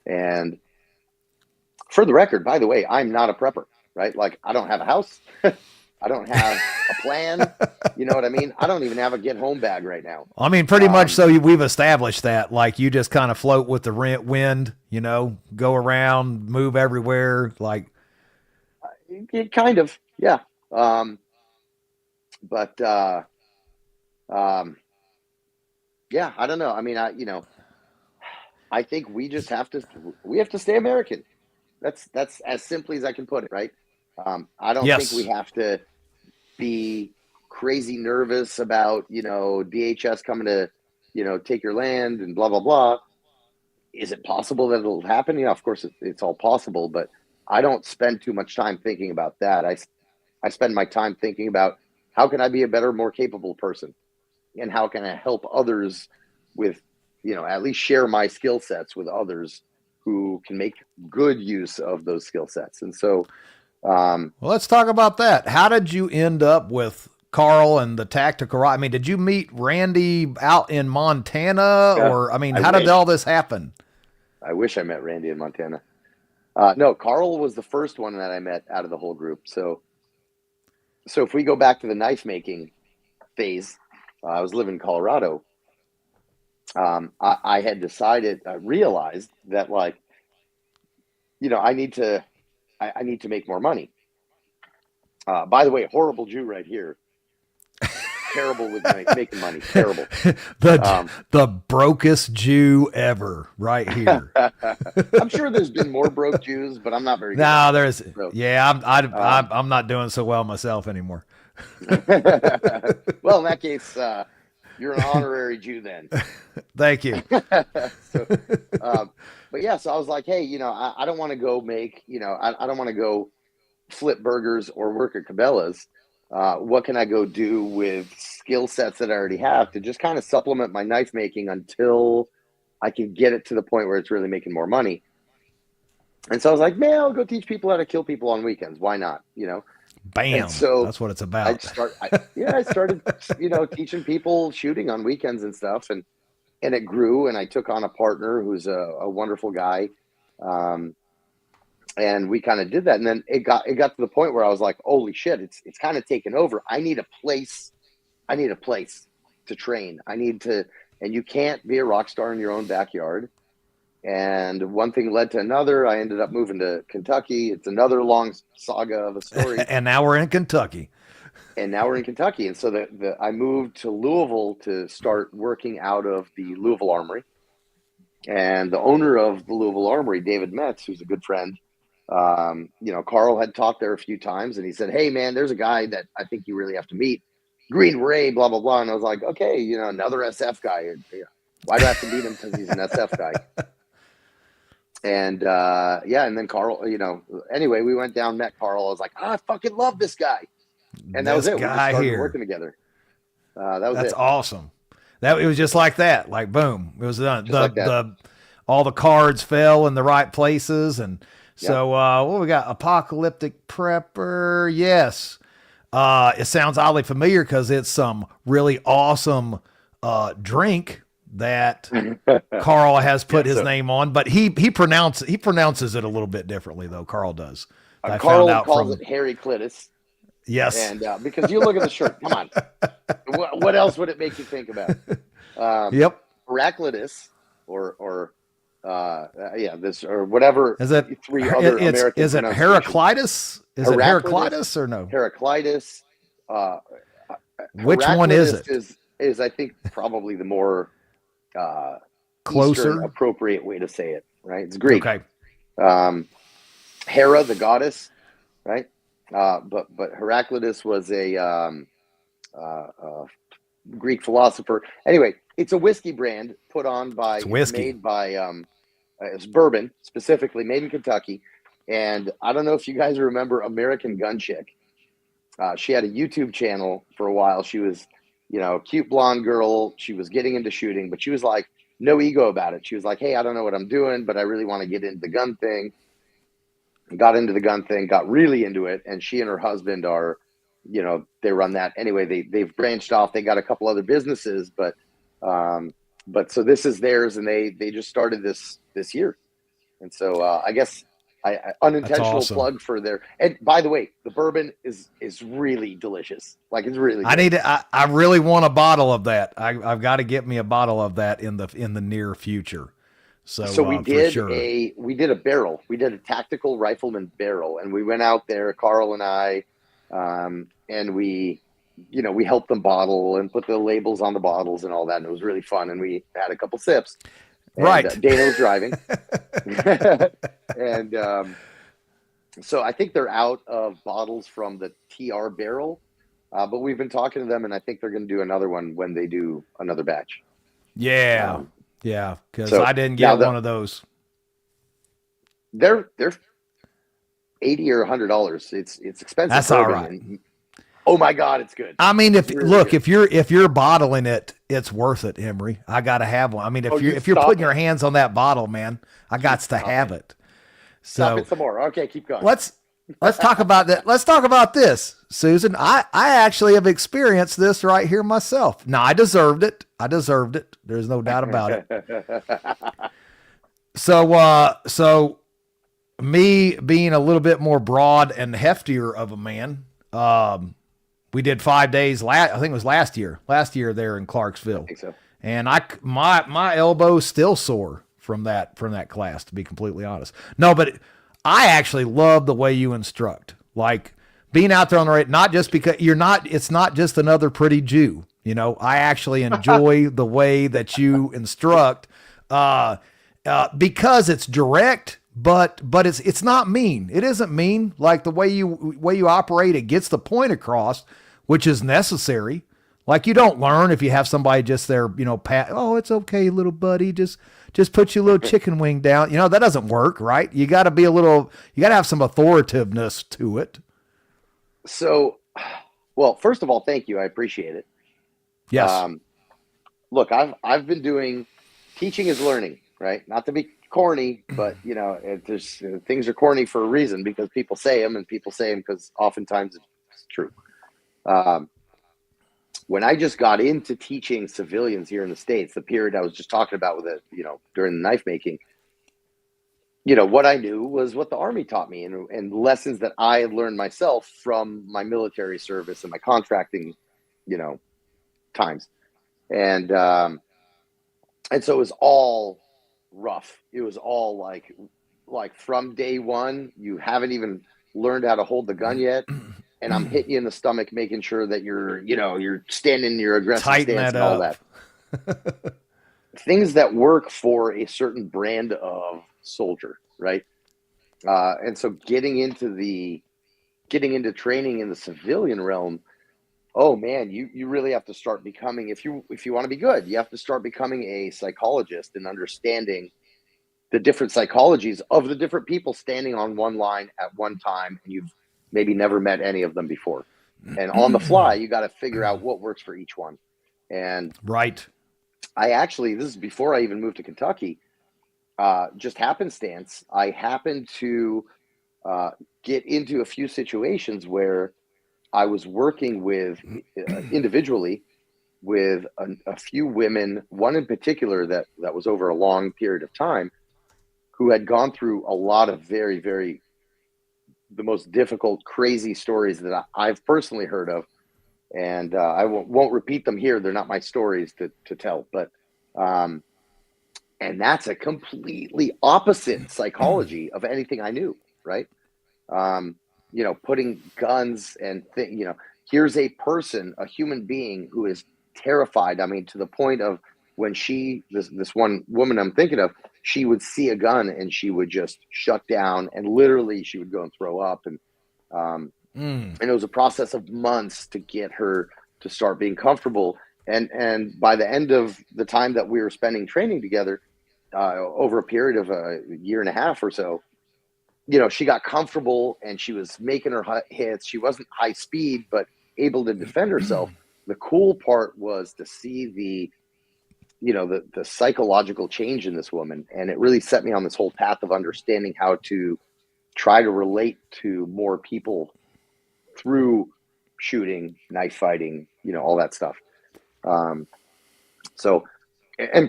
And for the record, by the way, I'm not a prepper, right? Like I don't have a house. I don't have a plan. You know what I mean? I don't even have a get home bag right now. I mean, pretty much so we've established that. Like you just kind of float with the wind, go around, move everywhere. Like kind of, yeah. Yeah, I don't know. I mean, I think we just have to stay American. That's as simply as I can put it, right? I don't think we have to be crazy nervous about, DHS coming to, take your land and blah, blah, blah. Is it possible that it'll happen? Of course it's all possible, but I don't spend too much time thinking about that. I spend my time thinking about how can I be a better, more capable person, and how can I help others with, at least share my skill sets with others who can make good use of those skill sets. And so, well, let's talk about that. How did you end up with Carl and the Tactical Rifleman? I mean, did you meet Randy out in Montana, or how did all this happen? I wish I met Randy in Montana. No, Carl was the first one that I met out of the whole group. So if we go back to the knife making phase, I was living in Colorado. I had realized that I need to make more money. By the way, horrible Jew right here. Terrible with making money. Terrible. The brokest Jew ever right here. I'm sure there's been more broke Jews, but I'm not very good. No, there's, so, yeah, I'm not doing so well myself anymore. Well, in that case, you're an honorary Jew then. Thank you. But yeah, so I was like, hey, I don't want to go make, I don't want to go flip burgers or work at Cabela's. What can I go do with skill sets that I already have to just kind of supplement my knife making until I can get it to the point where it's really making more money? And so I was like, man, I'll go teach people how to kill people on weekends. Why not? Bam. And so that's what it's about. I started, teaching people shooting on weekends and stuff, and it grew. And I took on a partner who's a wonderful guy. and we kind of did that. And then it got to the point where I was like, holy shit, it's kind of taken over. I need a place to train. And you can't be a rock star in your own backyard. And one thing led to another. I ended up moving to Kentucky. It's another long saga of a story. And now we're in Kentucky. And so I moved to Louisville to start working out of the Louisville Armory. And the owner of the Louisville Armory, David Metz, who's a good friend, Carl had talked there a few times, and he said, hey, man, there's a guy that I think you really have to meet, Green Ray, blah, blah, blah. And I was like, okay, another SF guy. Why do I have to meet him? Because he's an SF guy. And, and then Carl, anyway, we went down, met Carl. I was like, I fucking love this guy. And that was it. We just started working together. That's awesome. It was just like that. Like, boom, it was done. All the cards fell in the right places. And so, we got Apocalyptic Prepper. Yes. It sounds oddly familiar because it's some really awesome, drink that Carl has put his name on, but he pronounces it a little bit differently though. Carl does. Carl calls it Harry Clitus. Yes. And because you look at the shirt, come on. What else would it make you think about? Yep. Heraclitus or this or whatever. Is it three other American? Is it Heraclitus? Is it Heraclitus or no? Heraclitus. Which one is it? Is I think probably the more closer Eastern appropriate way to say it. Right? It's Greek. Okay. Hera, the goddess, right? But Heraclitus was a Greek philosopher. Anyway, it's a whiskey brand made by it's bourbon, specifically made in Kentucky. And I don't know if you guys remember American Gun Chick. She had a YouTube channel for a while. She was, cute blonde girl. She was getting into shooting, but she was like no ego about it. She was like, hey, I don't know what I'm doing, but I really want to get into the gun thing. Got into the gun thing, got really into it. And she and her husband are, they run that. Anyway, they've branched off. They got a couple other businesses, but so this is theirs. And they just started this year. And so I guess I unintentional awesome. Plug for their, and by the way, the bourbon is really delicious. Like it's really, good. I really want a bottle of that. I've got to get me a bottle of that in the near future. So we did a barrel. We did a Tactical Rifleman barrel, and we went out there, Carl and I, and we helped them bottle and put the labels on the bottles and all that. And it was really fun. And we had a couple sips. And, right. Dana was driving. And so I think they're out of bottles from the TR barrel, but we've been talking to them, and I think they're going to do another one when they do another batch. Yeah. Yeah, because I didn't get one of those. They're $80 or $100. It's expensive. That's all right. Oh my God, it's good. I mean, if you're bottling it, it's worth it, Imri. I got to have one. I mean, if you're putting your hands on that bottle, man, I got to have it. So stop it some more. Okay, keep going. Let's talk about that. Let's talk about this, Susan. I actually have experienced this right here myself. Now, I deserved it. There's no doubt about it. So me being a little bit more broad and heftier of a man, we did 5 days. I think it was last year there in Clarksville. I think so. And my elbow's still sore from that class, to be completely honest. No, but I actually love the way you instruct. Like being out there on the road, not just because it's not just another pretty Jew. I actually enjoy the way that you instruct, because it's direct, but it's not mean. It isn't mean. Like the way you operate, it gets the point across, which is necessary. Like you don't learn if you have somebody just there, pat, oh, it's okay, little buddy, just put your little chicken wing down. That doesn't work, right? You got to have some authoritativeness to it. So, well, first of all, thank you. I appreciate it. Yes. Look, I've been doing teaching is learning, right? Not to be corny, but there's things are corny for a reason because people say them, and people say them because oftentimes it's true. When I just got into teaching civilians here in the States, the period I was just talking about with it, during the knife making, what I knew was what the Army taught me, and lessons that I had learned myself from my military service and my contracting, times. And so it was all rough. It was all like from day one, you haven't even learned how to hold the gun yet, and I'm hitting you in the stomach, making sure that you're standing in your aggressive Tighten stance that and all up. that. Things that work for a certain brand of soldier, right? And so getting into training in the civilian realm, oh man, you really have to start becoming, if you want to be good, you have to start becoming a psychologist and understanding the different psychologies of the different people standing on one line at one time, and you've maybe never met any of them before. And on the fly, you got to figure out what works for each one. And Right. this is before I even moved to Kentucky, just happenstance, I happened to get into a few situations where I was working with individually with a few women, one in particular that was over a long period of time, who had gone through a lot of very, very, the most difficult, crazy stories that I've personally heard of. And I won't repeat them here. They're not my stories to tell, but and that's a completely opposite psychology of anything I knew, right? Putting guns and here's a person, a human being who is terrified. I mean, to the point of when this one woman I'm thinking of, she would see a gun and she would just shut down, and literally she would go and throw up. And it was a process of months to get her to start being comfortable. And by the end of the time that we were spending training together, over a period of a year and a half or so, she got comfortable and she was making her hits. She wasn't high speed, but able to defend herself. The cool part was to see the psychological change in this woman. And it really set me on this whole path of understanding how to try to relate to more people through shooting, knife fighting, all that stuff. And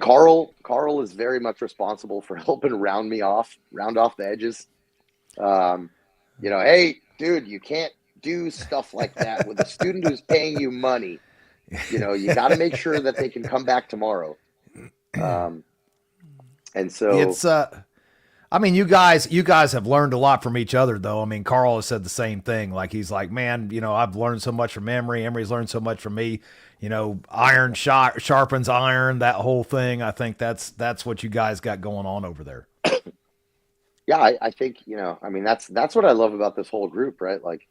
Carl is very much responsible for helping round off the edges. Hey, dude, you can't do stuff like that with a student who's paying you money. You got to make sure that they can come back tomorrow. And so It's I mean, you guys have learned a lot from each other, though. I mean, Carl has said the same thing. Like, he's like, man, I've learned so much from Emery. Emery's learned so much from me. Iron sharpens iron, that whole thing. I think that's what you guys got going on over there. Yeah, I think, that's what I love about this whole group, right? Like,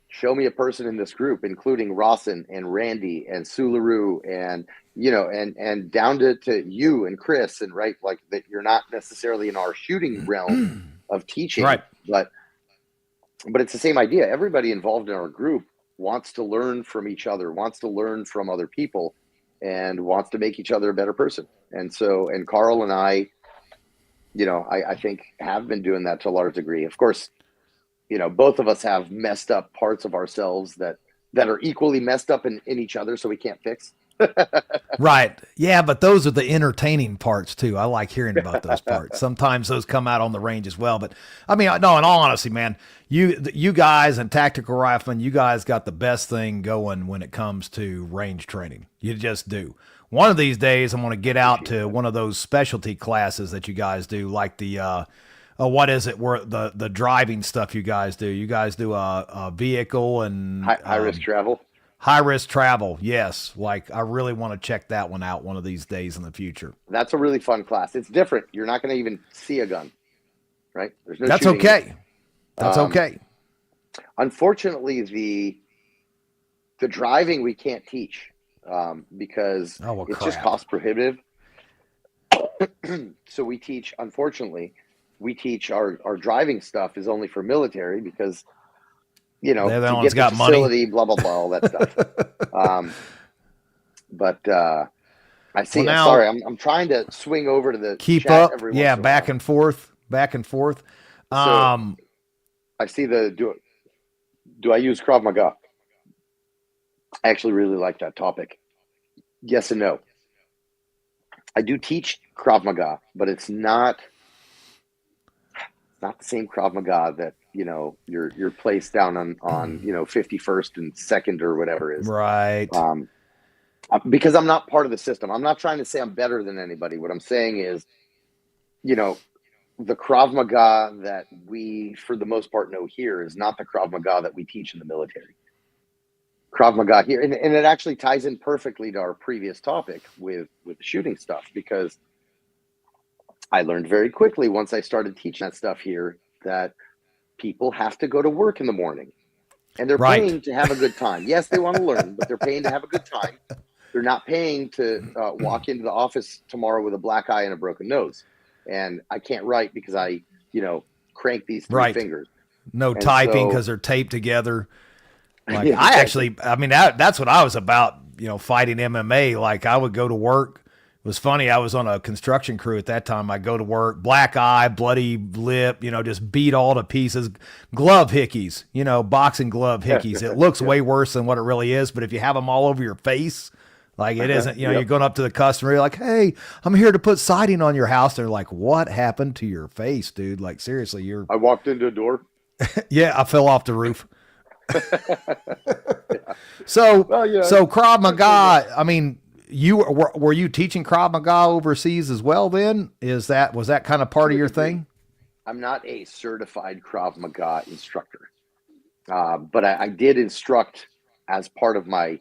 show me a person in this group, including Rawson and Randy and Sularu and, and down to you and Chris, and right, like, that you're not necessarily in our shooting realm of teaching, right? But it's the same idea. Everybody involved in our group wants to learn from each other, wants to learn from other people, and wants to make each other a better person. And Carl and I, I think have been doing that to a large degree. Of course, both of us have messed up parts of ourselves that are equally messed up in each other, so we can't fix. Right. Yeah, but those are the entertaining parts too. I like hearing about those parts. Sometimes those come out on the range as well. But I mean, no, in all honesty, man, you guys and Tactical Rifleman, you guys got the best thing going when it comes to range training. You just do. One of these days, I'm going to get out to one of those specialty classes that you guys do, like the what is it? Where the driving stuff you guys do? You guys do a vehicle and high risk travel. High risk travel, yes. Like, I really want to check that one out one of these days in the future. That's a really fun class. It's different. You're not going to even see a gun, right? There's no. That's shooting. okay. That's okay. Unfortunately, the driving we can't teach because it's just cost prohibitive. So we teach. Unfortunately, we teach our driving stuff is only for military because. To get the facility, money. Blah, blah, blah, all that stuff. But I see. Well, now, sorry, I'm trying to swing over to the keep chat up. Every Yeah, back and forth. So, I see do I use Krav Maga? I actually really like that topic. Yes and no. I do teach Krav Maga, but it's not. not the same Krav Maga that, you're placed down on 51st and 2nd or whatever it is. Right. Because I'm not part of the system. I'm not trying to say I'm better than anybody. What I'm saying is, the Krav Maga that we, for the most part, know here is not the Krav Maga that we teach in the military. Krav Maga here, and it actually ties in perfectly to our previous topic with the shooting stuff, because I learned very quickly once I started teaching that stuff here that people have to go to work in the morning, and they're Right. paying to have a good time. Yes, they want to learn, but they're paying to have a good time. They're not paying to walk into the office tomorrow with a black eye and a broken nose. And I can't write because I, crank these 3 Right. fingers. No And typing so- because they're taped together. Like Yeah, I exactly. actually, that's what I was about, fighting MMA. Like I would go to work. It was funny. I was on a construction crew at that time. I go to work, black eye, bloody lip, just beat all to pieces, glove hickeys, boxing glove hickeys. It looks way worse than what it really is. But if you have them all over your face, like it isn't, Yep. you're going up to the customer, you're like, hey, I'm here to put siding on your house. They're like, what happened to your face, dude? Like, seriously, I walked into a door. yeah, I fell off the roof. So, Well, yeah. so Krav Maga, I mean, were you teaching Krav Maga overseas as well then? Was that kind of part of your thing? I'm not a certified Krav Maga instructor, but I did instruct as part of my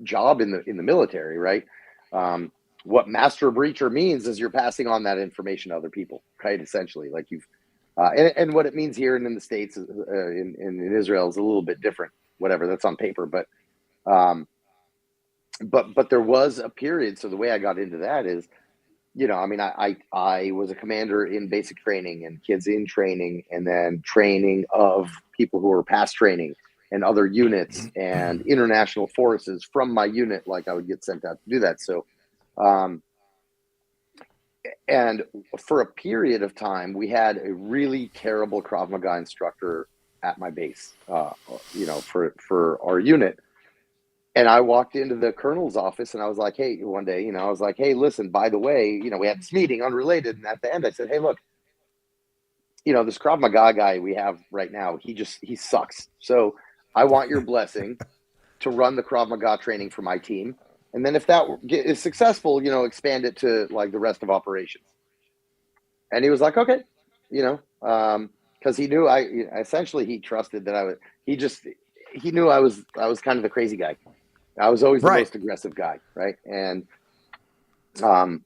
job in the military, right? What master breacher means is you're passing on that information to other people, right? Essentially, like and what it means here and in the States, in Israel, is a little bit different. Whatever, that's on paper, but there was a period. So the way I got into that is, I was a commander in basic training and kids in training, and then training of people who were past training and other units and international forces from my unit. Like I would get sent out to do that. So, and for a period of time, we had a really terrible Krav Maga instructor at my base, for our unit. And I walked into the colonel's office and I was like, hey, one day, I was like, hey, listen, by the way, we had this meeting unrelated. And at the end I said, hey, look, this Krav Maga guy we have right now, he sucks. So I want your blessing to run the Krav Maga training for my team. And then if that is successful, expand it to like the rest of operations. And he was like, okay, because he knew he trusted that he knew I was kind of the crazy guy. I was always the most aggressive guy. Right. And,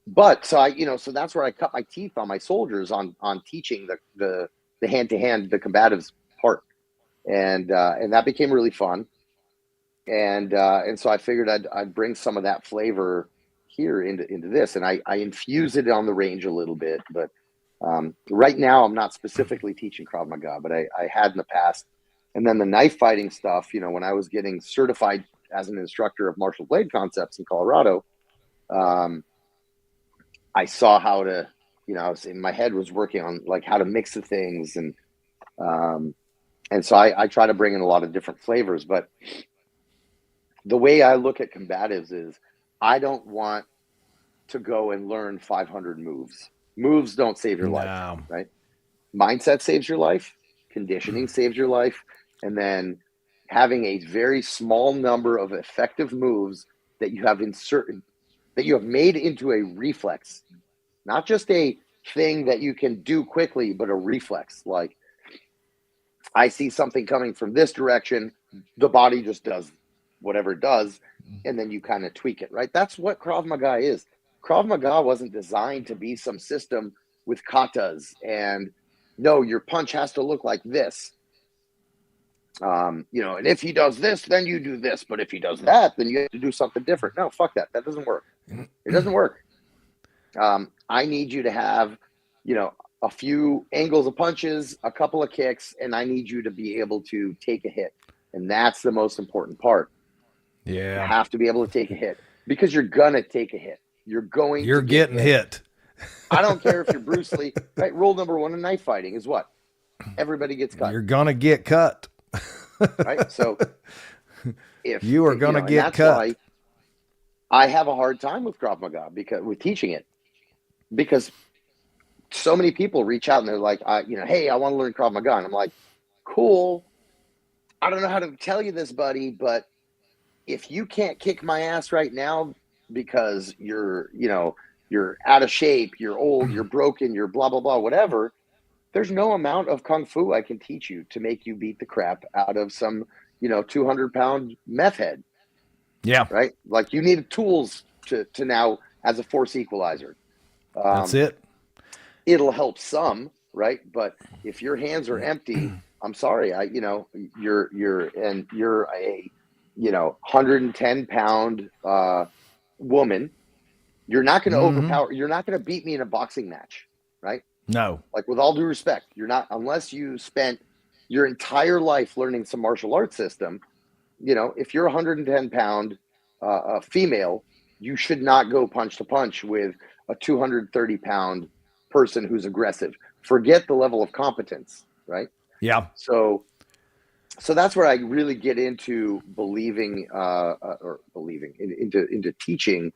but so so that's where I cut my teeth on my soldiers on teaching the hand-to-hand, the combatives part. And that became really fun. And so I figured I'd bring some of that flavor here into this, and I infuse it on the range a little bit, but right now I'm not specifically teaching Krav Maga, but I had in the past. And then the knife fighting stuff, when I was getting certified as an instructor of martial blade concepts in Colorado, I saw how to, my head was working on like how to mix the things. And so I try to bring in a lot of different flavors, but the way I look at combatives is I don't want to go and learn 500 moves. Moves don't save your life, right? Mindset saves your life. Conditioning saves your life. And then having a very small number of effective moves that you have made into a reflex, not just a thing that you can do quickly, but a reflex. Like I see something coming from this direction, the body just does whatever it does, and then you kind of tweak it, right? That's what Krav Maga is. Krav Maga wasn't designed to be some system with katas and no, your punch has to look like this. And if he does this, then you do this. But if he does that, then you have to do something different. No, fuck that. That doesn't work. It doesn't work. I need you to have, a few angles of punches, a couple of kicks, and I need you to be able to take a hit. And that's the most important part. Yeah. You have to be able to take a hit because you're going to take a hit. You're getting hit. I don't care if you're Bruce Lee. Right? Rule number 1 in knife fighting is what? Everybody gets cut. You're going to get cut. Right? So if you are going to get cut. Why I have a hard time with Krav Maga with teaching it, because so many people reach out and they're like, hey, I want to learn Krav Maga. And I'm like, cool. I don't know how to tell you this, buddy, but if you can't kick my ass right now because you're out of shape, you're old, you're broken, you're blah, blah, blah, whatever, there's no amount of Kung Fu I can teach you to make you beat the crap out of some, 200-pound meth head. Yeah. Right. Like you need tools to now as a force equalizer. That's it. It'll help some, right? But if your hands are empty, I'm sorry, you're a 110-pound woman. You're not going to overpower. You're not going to beat me in a boxing match, right? No. Like with all due respect, you're not, unless you spent your entire life learning some martial arts system. If you're a 110-pound female, you should not go punch to punch with a 230-pound person who's aggressive. Forget the level of competence, right? Yeah. So that's where I really get into believing into teaching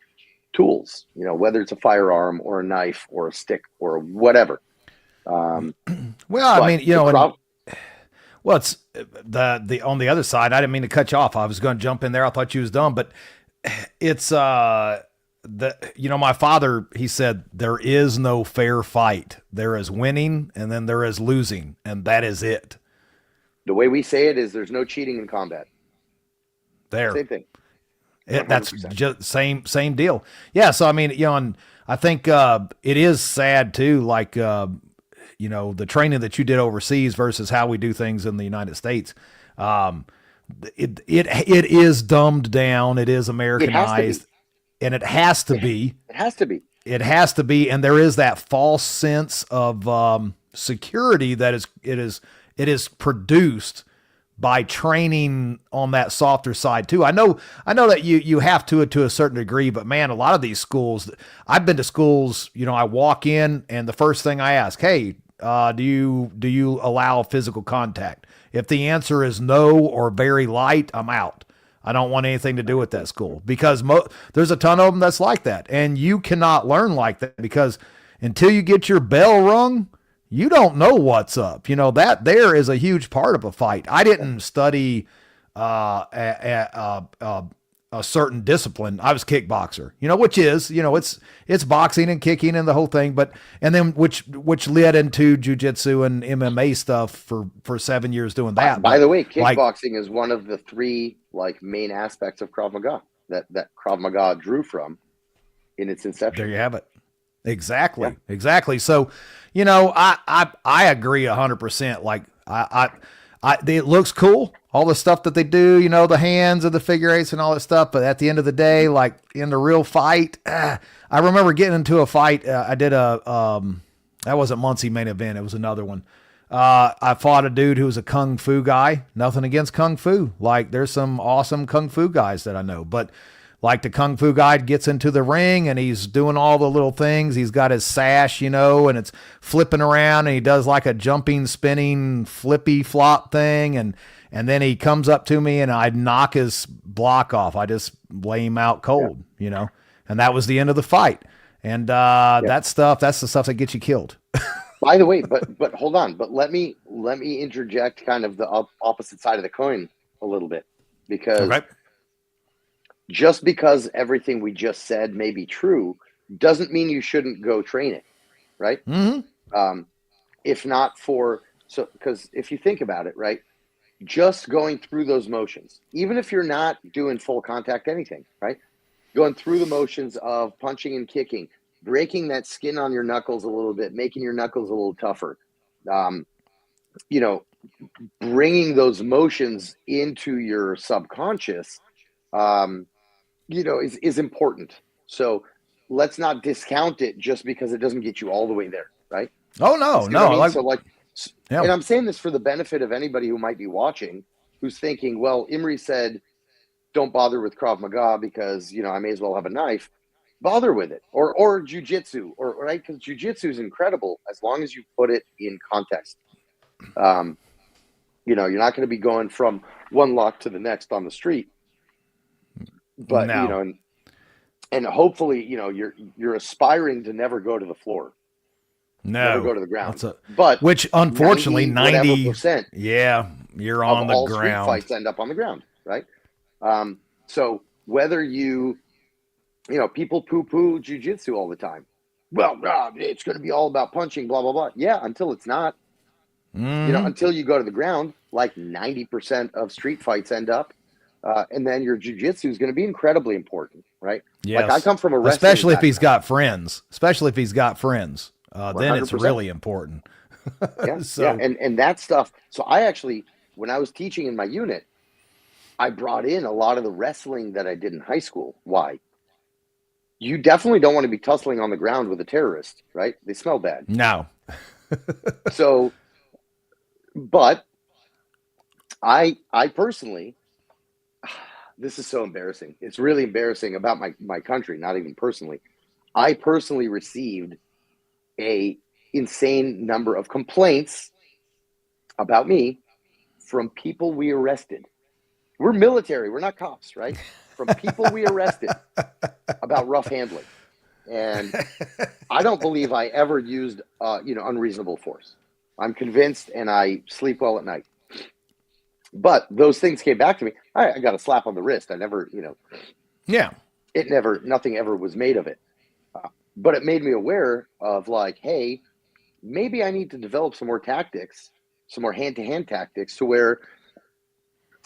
tools, whether it's a firearm or a knife or a stick or whatever. Well, I mean, well, it's the on the other side. I didn't mean to cut you off. I was going to jump in there. I thought you was done, but it's my father, he said, there is no fair fight. There is winning and then there is losing, and that is it. The way we say it is there's no cheating in combat. There. Same thing. That's just same deal. Yeah. So, I mean, and I think it is sad too, like, the training that you did overseas versus how we do things in the United States. It is dumbed down. It is Americanized, and it has to be. It has to be. It has to be. And there is that false sense of security that it is produced by training on that softer side too. I know that you have to a certain degree, but man, a lot of these schools, I've been to schools, I walk in and the first thing I ask, hey, do you allow physical contact? If the answer is no or very light, I'm out. I don't want anything to do with that school, because there's a ton of them that's like that. And you cannot learn like that, because until you get your bell rung, you don't know what's up. That there is a huge part of a fight. I didn't study a certain discipline. I was kickboxer, which is, it's boxing and kicking and the whole thing, and then which led into jujitsu and MMA stuff for 7 years doing that. By the way, kickboxing is one of the three main aspects of Krav Maga that Krav Maga drew from in its inception. There you have it. Exactly. Yeah. Exactly. So, I agree 100%. Like it looks cool, all the stuff that they do, the hands and the figure eights and all that stuff. But at the end of the day, like in the real fight, I remember getting into a fight. I did that wasn't Muncie main event. It was another one. I fought a dude who was a Kung Fu guy. Nothing against Kung Fu. Like there's some awesome Kung Fu guys that I know, but like the Kung Fu guy gets into the ring and he's doing all the little things. He's got his sash, and it's flipping around, and he does like a jumping, spinning, flippy flop thing. And then he comes up to me and I knock his block off. I just lay him out cold, and that was the end of the fight. And that's the stuff that gets you killed. By the way, but hold on, but let me interject kind of the opposite side of the coin a little bit, because just because everything we just said may be true doesn't mean you shouldn't go train it, right? Mm-hmm. Because if you think about it, right, just going through those motions, even if you're not doing full contact anything, right, going through the motions of punching and kicking, breaking that skin on your knuckles a little bit, making your knuckles a little tougher, bringing those motions into your subconscious, is important. So let's not discount it just because it doesn't get you all the way there, right? Oh, no. And I'm saying this for the benefit of anybody who might be watching, who's thinking, well, Imri said, don't bother with Krav Maga because, I may as well have a knife. Bother with it, or jujitsu, right? Because jujitsu is incredible as long as you put it in context. You're not going to be going from one lock to the next on the street, but and hopefully, you're aspiring to never go to the floor. Never No. go to the ground. That's But which unfortunately 90% yeah, you're of on the all street ground. fights end up on the ground, right? So whether people poo-poo jujitsu all the time. Well, it's going to be all about punching, blah, blah, blah. Yeah, until it's not. Until you go to the ground, like 90% of street fights end up. And then your jujitsu is going to be incredibly important, right? Yes. Like I come from a wrestling especially if he's background. got friends. Then it's 100%. really important. Yeah. And that stuff. So I actually, when I was teaching in my unit, I brought in a lot of the wrestling that I did in high school. Why? You definitely don't want to be tussling on the ground with a terrorist, right? They smell bad. No. So, but I personally, this is so embarrassing. It's really embarrassing about my country, not even personally. I personally received a insane number of complaints about me from people we arrested. We're military. We're not cops, right? From people we arrested about rough handling. And I don't believe I ever used, unreasonable force. I'm convinced, and I sleep well at night. But those things came back to me. I got a slap on the wrist. I never, Yeah. Nothing ever was made of it. But it made me aware of like, hey, maybe I need to develop some more tactics, some more hand-to-hand tactics to where,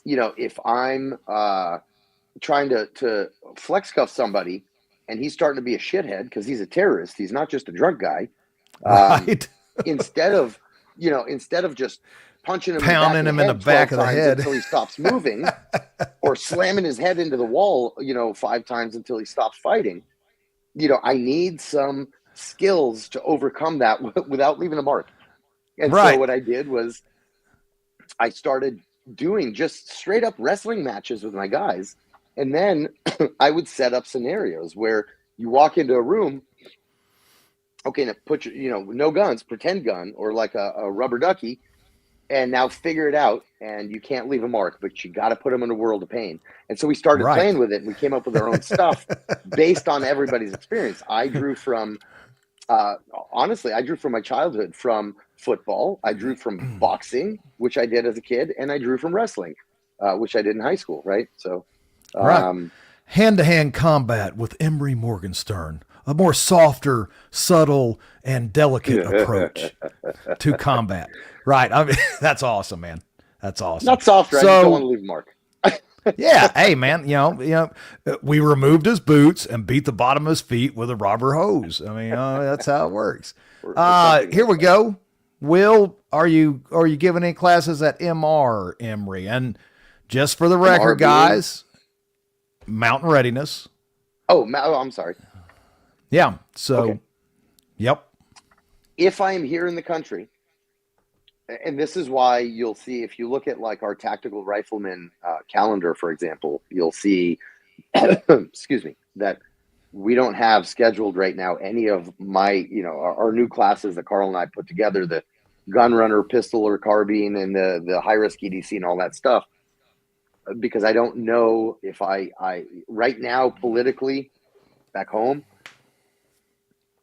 if I'm trying to flex cuff somebody and he's starting to be a shithead because he's a terrorist, he's not just a drunk guy. Right. instead of just punching him, pounding him in the back of the head until he stops moving, or slamming his head into the wall, 5 times until he stops fighting. I need some skills to overcome that without leaving a mark. And so what I did was I started doing just straight up wrestling matches with my guys. And then I would set up scenarios where you walk into a room, okay, now put your, no guns, pretend gun, or like a rubber ducky, and now figure it out. And you can't leave a mark, but you got to put them in a world of pain. And so we started playing with it, and we came up with our own stuff based on everybody's experience. I drew from, honestly, I drew from my childhood, from football. I drew from boxing, which I did as a kid, and I drew from wrestling, which I did in high school. Right. So, hand-to-hand combat with Imri Morgenstern, a more softer, subtle, and delicate approach to combat. Right. I mean, that's awesome, man. That's awesome. Not softer. So, I just don't want to leave a mark. Yeah. Hey, man, we removed his boots and beat the bottom of his feet with a rubber hose. I mean, that's how it works. Here we go. Will, are you giving any classes at MR, Imri? And just for the record, guys, Mountain Readiness. Oh, I'm sorry. Yeah. So, Yep. If I am here in the country, and this is why you'll see, if you look at like our Tactical Rifleman calendar, for example, you'll see, excuse me, that we don't have scheduled right now any of my, our new classes that Carl and I put together, the gun runner, pistol or carbine, and the high risk EDC and all that stuff, because I don't know if I right now politically back home,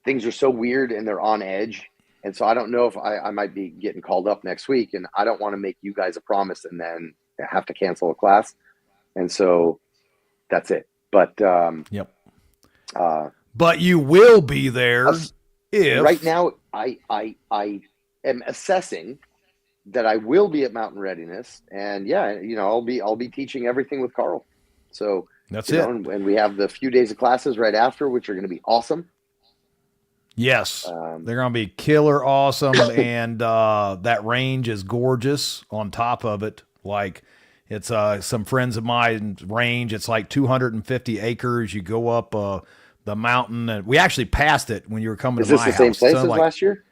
things are so weird and they're on edge. And so I don't know if I might be getting called up next week, and I don't want to make you guys a promise and then have to cancel a class. And so that's it. But yep. But you will be there if right now I am assessing that I will be at Mountain Readiness, and I'll be teaching everything with Carl. So that's it. And we have the few days of classes right after, which are going to be awesome. Yes, they're going to be killer awesome, and that range is gorgeous on top of it. Like, it's some friends of mine's range. It's like 250 acres. You go up the mountain, and we actually passed it when you were coming to my house. Is this the same place as last year?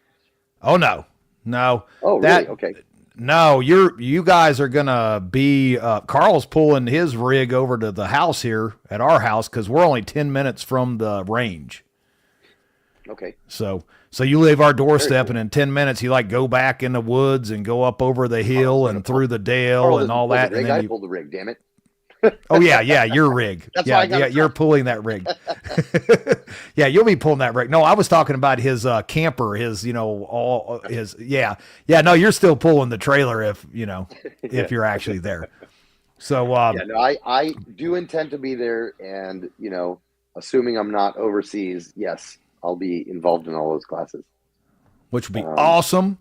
Oh, no. Oh, really? Okay. No, you guys are going to be Carl's pulling his rig over to the house here at our house because we're only 10 minutes from the range. Okay. So you leave our doorstep, and in 10 minutes you like go back in the woods and go up over the hill and through the dale and all that. And then I pulled the rig, damn it. Oh yeah, your rig. That's why I got you're pulling that rig. Yeah, you'll be pulling that rig. No, I was talking about his camper, his all his yeah. No, you're still pulling the trailer if if you're actually there. So I do intend to be there, and assuming I'm not overseas, yes, I'll be involved in all those classes, which would be awesome.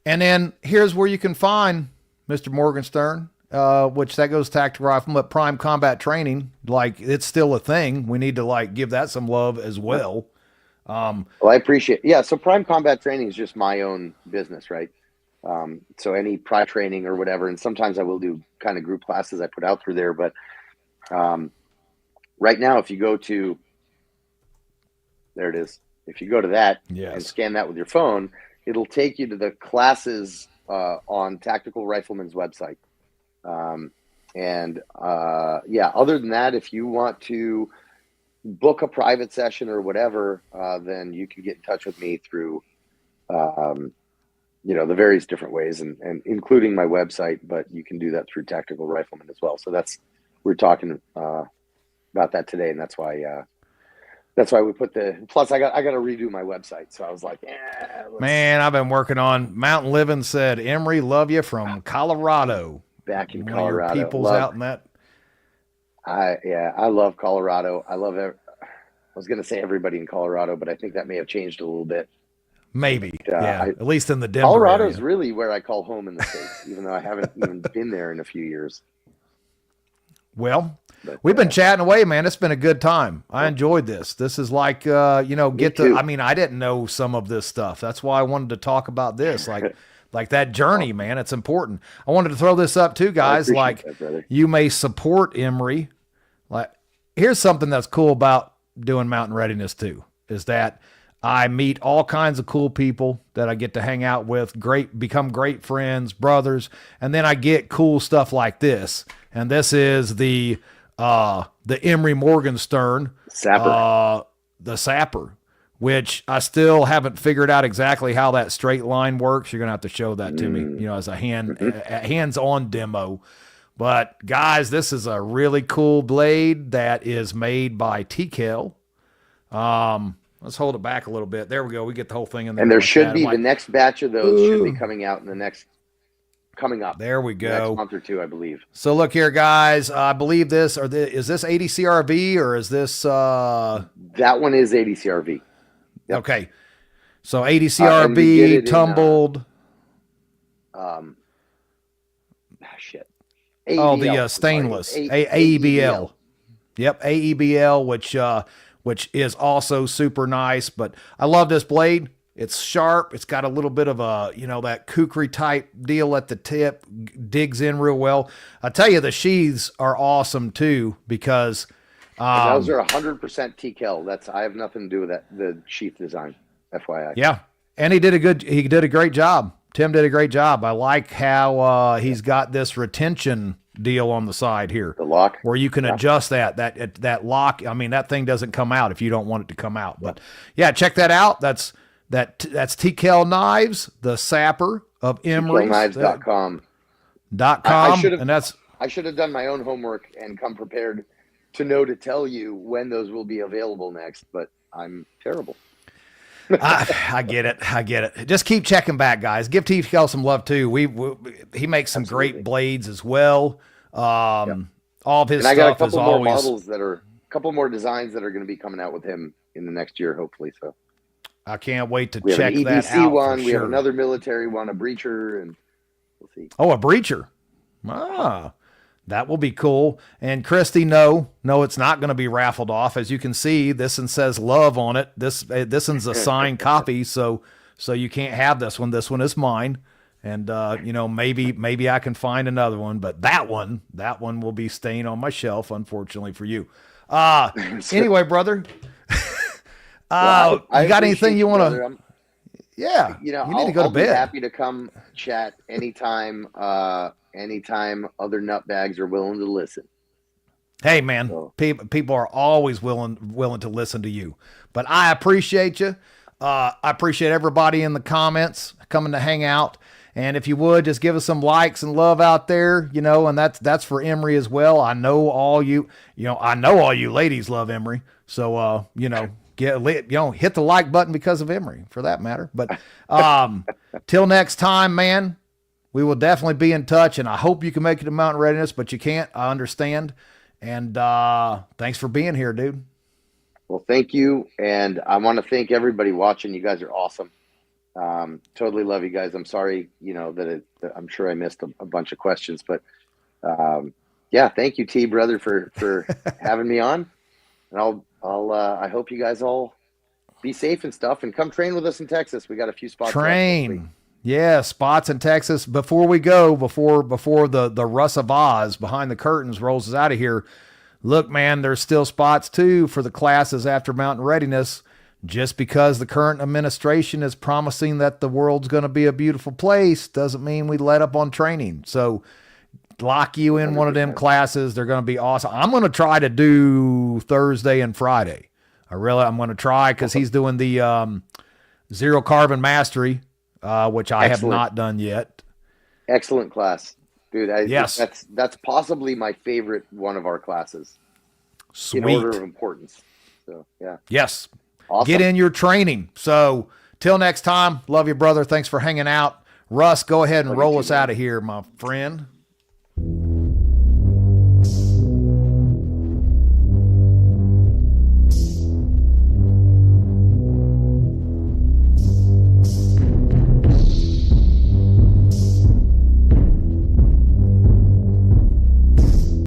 And then here's where you can find Mr. Morgenstern. Which that goes Tactical Rifleman, but Prime Combat Training, like it's still a thing. We need to give that some love as well. Well, I appreciate. Yeah, so Prime Combat Training is just my own business, right? So any prime training or whatever, and sometimes I will do kind of group classes I put out through there. But right now, if you go to, there it is. If you go to that and scan that with your phone, it'll take you to the classes on Tactical Rifleman's website. Other than that, if you want to book a private session or whatever, then you can get in touch with me through, the various different ways and including my website, but you can do that through Tactical Rifleman as well. So we're talking, about that today. And that's why we put plus I got to redo my website. So I was like, man, I've been working on Mountain Living said, Imri, love you from Colorado. Back in Colorado, people's out in that. I love Colorado. I was going to say everybody in Colorado, but I think that may have changed a little bit. Maybe, at least in the Denver Colorado's area. Really where I call home in the States, even though I haven't even been there in a few years. Well, we've been chatting away, man. It's been a good time. I enjoyed this. This is I didn't know some of this stuff. That's why I wanted to talk about this. Like that journey, man, it's important. I wanted to throw this up too, guys. You may support Imri. Here's something that's cool about doing Mountain Readiness too, is that I meet all kinds of cool people that I get to hang out with, become great friends, brothers, and then I get cool stuff like this. And this is the Imri Morgenstern Sapper. The Sapper, which I still haven't figured out exactly how that straight line works. You're going to have to show that to me, as a hands-on demo. But guys, this is a really cool blade that is made by TKL. Let's hold it back a little bit. There we go. We get the whole thing in there. And there should be the next batch of those should be coming out in the coming up. There we go. Next month or two, I believe. So look here, guys. I believe is this 80 CRV or is this? That one is 80 CRV. Yep. Okay. So 80 CRV tumbled. Shit. AEBL, the stainless AEBL. Yep, AEBL, which is also super nice. But I love this blade. It's sharp. It's got a little bit of a that kukri type deal at the tip. Digs in real well. I tell you, the sheaths are awesome too because those are 100% TKL. I have nothing to do with that. The sheath design, FYI. Yeah, and he did a great job. Tim did a great job. I like how he's got this retention deal on the side here. The lock. Where you can adjust that lock. I mean, that thing doesn't come out if you don't want it to come out. But yeah, check that out. That's TKL Knives, the Sapper of Imri. TKLKnives.com. I should have done my own homework and come prepared to tell you when those will be available next, but I'm terrible. I get it. Just keep checking back, guys. Give TKL some love too. He makes some great blades as well. All of his stuff is always a couple more designs that are going to be coming out with him in the next year, hopefully. So I can't wait to check that out. We have an EDC one. We have another military one, a breacher, and we'll see. Oh, a breacher. That will be cool. And Christy, no, it's not going to be raffled off. As you can see, this one says love on it. This one's a signed copy, so you can't have this one. This one is mine. And maybe I can find another one, but that one will be staying on my shelf, unfortunately for you. Anyway, brother. You got anything you want to? Yeah, you need to go to bed. I'll be happy to come chat anytime. Anytime other nutbags are willing to listen. Hey man, people are always willing to listen to you. But I appreciate you. I appreciate everybody in the comments coming to hang out. And if you would just give us some likes and love out there, you know, and that's for Imri as well. I know all I know all you ladies love Imri. So, you know, hit the like button because of Imri for that matter. But, till next time, man, we will definitely be in touch, and I hope you can make it to Mountain Readiness, but you can't. I understand. And, thanks for being here, dude. Well, thank you. And I want to thank everybody watching. You guys are awesome. Totally love you guys. I'm sorry, you know, that I'm sure I missed a bunch of questions, but, yeah, thank you, T brother, for having me on. And I hope you guys all be safe and stuff, and come train with us in Texas. We got a few spots. Train. Yeah. Spots in Texas. Before we go, before the Russ of Oz behind the curtains rolls us out of here. Look, man, there's still spots too for the classes after Mountain Readiness. Just because the current administration is promising that the world's going to be a beautiful place doesn't mean we let up on training. So lock you in 100%. One of them classes. They're going to be awesome. I'm going to try to do Thursday and Friday. I'm going to try because he's doing the Zero Carbon Mastery, which I have not done yet. Excellent class. Dude, yes. That's possibly my favorite one of our classes. Sweet. In order of importance. So, yeah. Yes. Awesome. Get in your training. So, till next time, love you, brother. Thanks for hanging out. Russ, go ahead and roll us out of here, my friend.